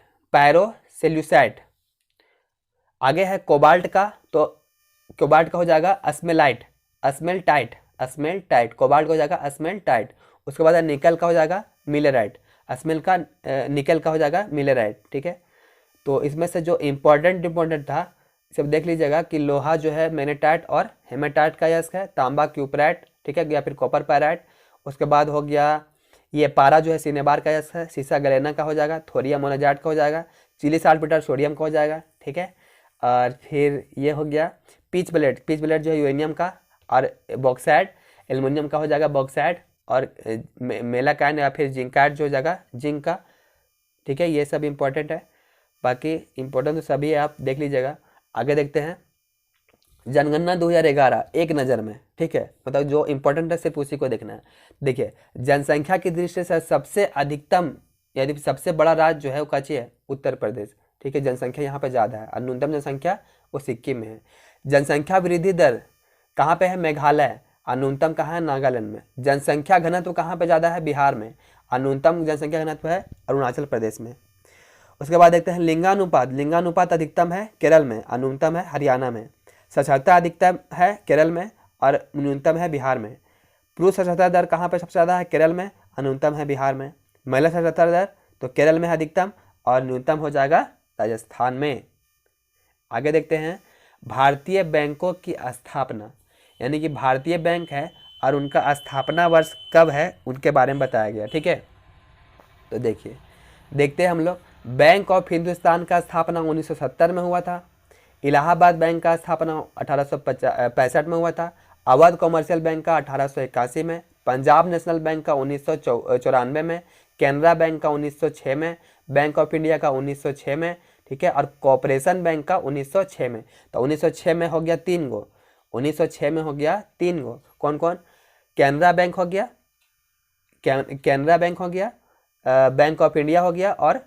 आगे है कोबाल्ट का, तो कोबाल्ट का हो जाएगा अस्मेल्टाइट, कोबाल्ट का हो जाएगा अस्मेल्टाइट। उसके बाद निकल का हो जाएगा मिलेराइट, निकल का हो जाएगा मिलेराइट। ठीक है, तो इसमें से जो इम्पोर्टेंट था सब देख लीजिएगा कि लोहा जो है मैग्नेटाइट और हेमेटाइट का अयस्क है, तांबा क्यूपराइट। ठीक है, या फिर कॉपर पायराइट। उसके बाद हो गया ये पारा जो है सिनेबार का अयस्क है, शीशा गलेना का हो जाएगा, थोरियम मोनाजाइट का हो जाएगा, चिली साल्टपेटर सोडियम का हो जाएगा। ठीक है, और फिर ये हो गया पीच ब्लेड जो है यूरेनियम का, और बॉक्साइड एल्युमिनियम का हो जाएगा बॉक्साइड, और मेलाकाइन या फिर जिंकाइट जो हो जाएगा जिंक का। ठीक है, ये सब इंपॉर्टेंट है, बाकी इंपॉर्टेंट तो सभी है, आप देख लीजिएगा। आगे देखते हैं जनगणना 2011 एक नज़र में। ठीक है, मतलब जो इंपॉर्टेंट है सिर्फ उसी को देखना है। देखिए जनसंख्या की दृष्टि से सबसे अधिकतम यानी सबसे बड़ा राज्य जो है वो कच्ची है उत्तर प्रदेश। ठीक है, जनसंख्या यहाँ पे ज़्यादा है, और न्यूनतम जनसंख्या वो सिक्किम में है। जनसंख्या वृद्धि दर कहाँ पे है, मेघालय, और न्यूनतम कहाँ है, नागालैंड में। जनसंख्या घनत्व कहाँ पे ज़्यादा है, बिहार में, और न्यूनतम जनसंख्या घनत्व है अरुणाचल प्रदेश में। उसके बाद देखते हैं लिंगानुपात अधिकतम है केरल में, और न्यूनतम है हरियाणा में। साक्षरता अधिकतम है केरल में और न्यूनतम है बिहार में। पुरुष साक्षरता दर कहाँ पे सबसे ज़्यादा है, केरल में, और न्यूनतम है बिहार में। महिला साक्षरता दर तो केरल में है अधिकतम और न्यूनतम हो जाएगा राजस्थान में। आगे देखते हैं भारतीय बैंकों की स्थापना, यानी कि भारतीय बैंक है और उनका स्थापना वर्ष कब है उनके बारे में बताया गया। ठीक है, तो देखते हैं हम लोग बैंक ऑफ हिंदुस्तान का स्थापना 1970 में हुआ था। इलाहाबाद बैंक का स्थापना 1865 में हुआ था। अवध कॉमर्शियल बैंक का 1881 में, पंजाब नेशनल बैंक का 1994 में, कैनरा बैंक का 1906 में, बैंक ऑफ इंडिया का 1906 में, ठीक है, और कॉर्पोरेशन बैंक का 1906 में। तो 1906 में हो गया 3 गो, 1906 में हो गया 3 गो, कौन कौन? कैनरा बैंक हो गया, कैनरा बैंक हो गया, बैंक ऑफ इंडिया हो गया, और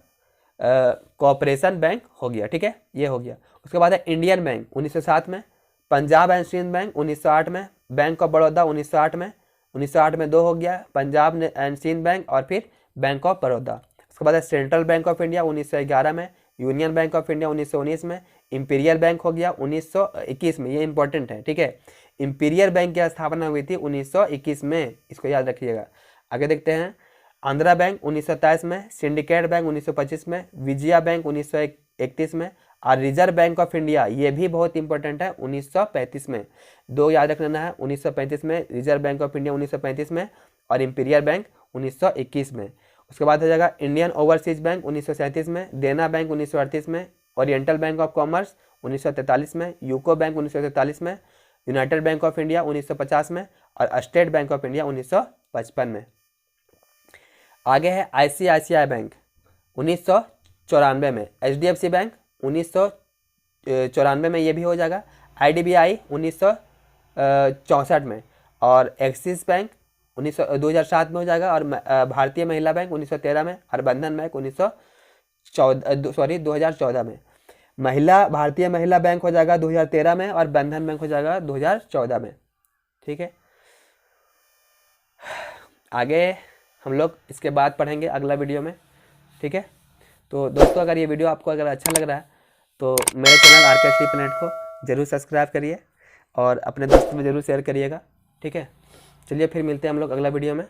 कॉर्पोरेशन बैंक हो गया, ठीक है, ये हो गया। उसके बाद है इंडियन बैंक 1907 में, पंजाब एंड सिंध बैंक 1908 में, बैंक ऑफ बड़ौदा 1908 में, 1908 में 2 हो गया, पंजाब एंड सिंध बैंक और फिर बैंक ऑफ बड़ौदा। उसके बाद है सेंट्रल बैंक ऑफ इंडिया 1911 में, यूनियन बैंक ऑफ इंडिया 1919 में, इंपीरियल बैंक हो गया 1921 में, ये इंपॉर्टेंट है, ठीक है। इंपीरियल बैंक की स्थापना हुई थी 1921 में, इसको याद रखिएगा। आगे देखते हैं, आंध्रा बैंक 1927 में, सिंडिकेट बैंक 1925 में, विजया बैंक 1931 में, और रिजर्व बैंक ऑफ इंडिया, ये भी बहुत इंपॉर्टेंट है, 1935 में। 2 याद रख लेना है, 1935 में रिजर्व बैंक ऑफ इंडिया 1935 में, और इंपीरियल बैंक 1921 में। उसके बाद हो जाएगा इंडियन ओवरसीज बैंक 1937 में, देना बैंक 1938 में, ओरिएंटल बैंक ऑफ कॉमर्स 1943 में, यूको बैंक 1943 में, यूनाइटेड बैंक ऑफ इंडिया 1950 में, और स्टेट बैंक ऑफ इंडिया 1955 में। आगे है ICICI बैंक 1994 में, HDFC बैंक 1994 में, ये भी हो जाएगा। IDBI 1964 में, और एक्सिस बैंक 2007 में हो जाएगा, और भारतीय महिला बैंक 1913 में, और बंधन बैंक 2014 में। भारतीय महिला बैंक हो जाएगा 2013 में, और बंधन बैंक हो जाएगा 2014 में, ठीक है। आगे हम लोग इसके बाद पढ़ेंगे अगला वीडियो में, ठीक है। तो दोस्तों, अगर ये वीडियो आपको अगर अच्छा लग रहा है तो मेरे चैनल RK Planet को जरूर सब्सक्राइब करिए और अपने दोस्तों में ज़रूर शेयर करिएगा, ठीक है। चलिए फिर मिलते हैं हम लोग अगला वीडियो में।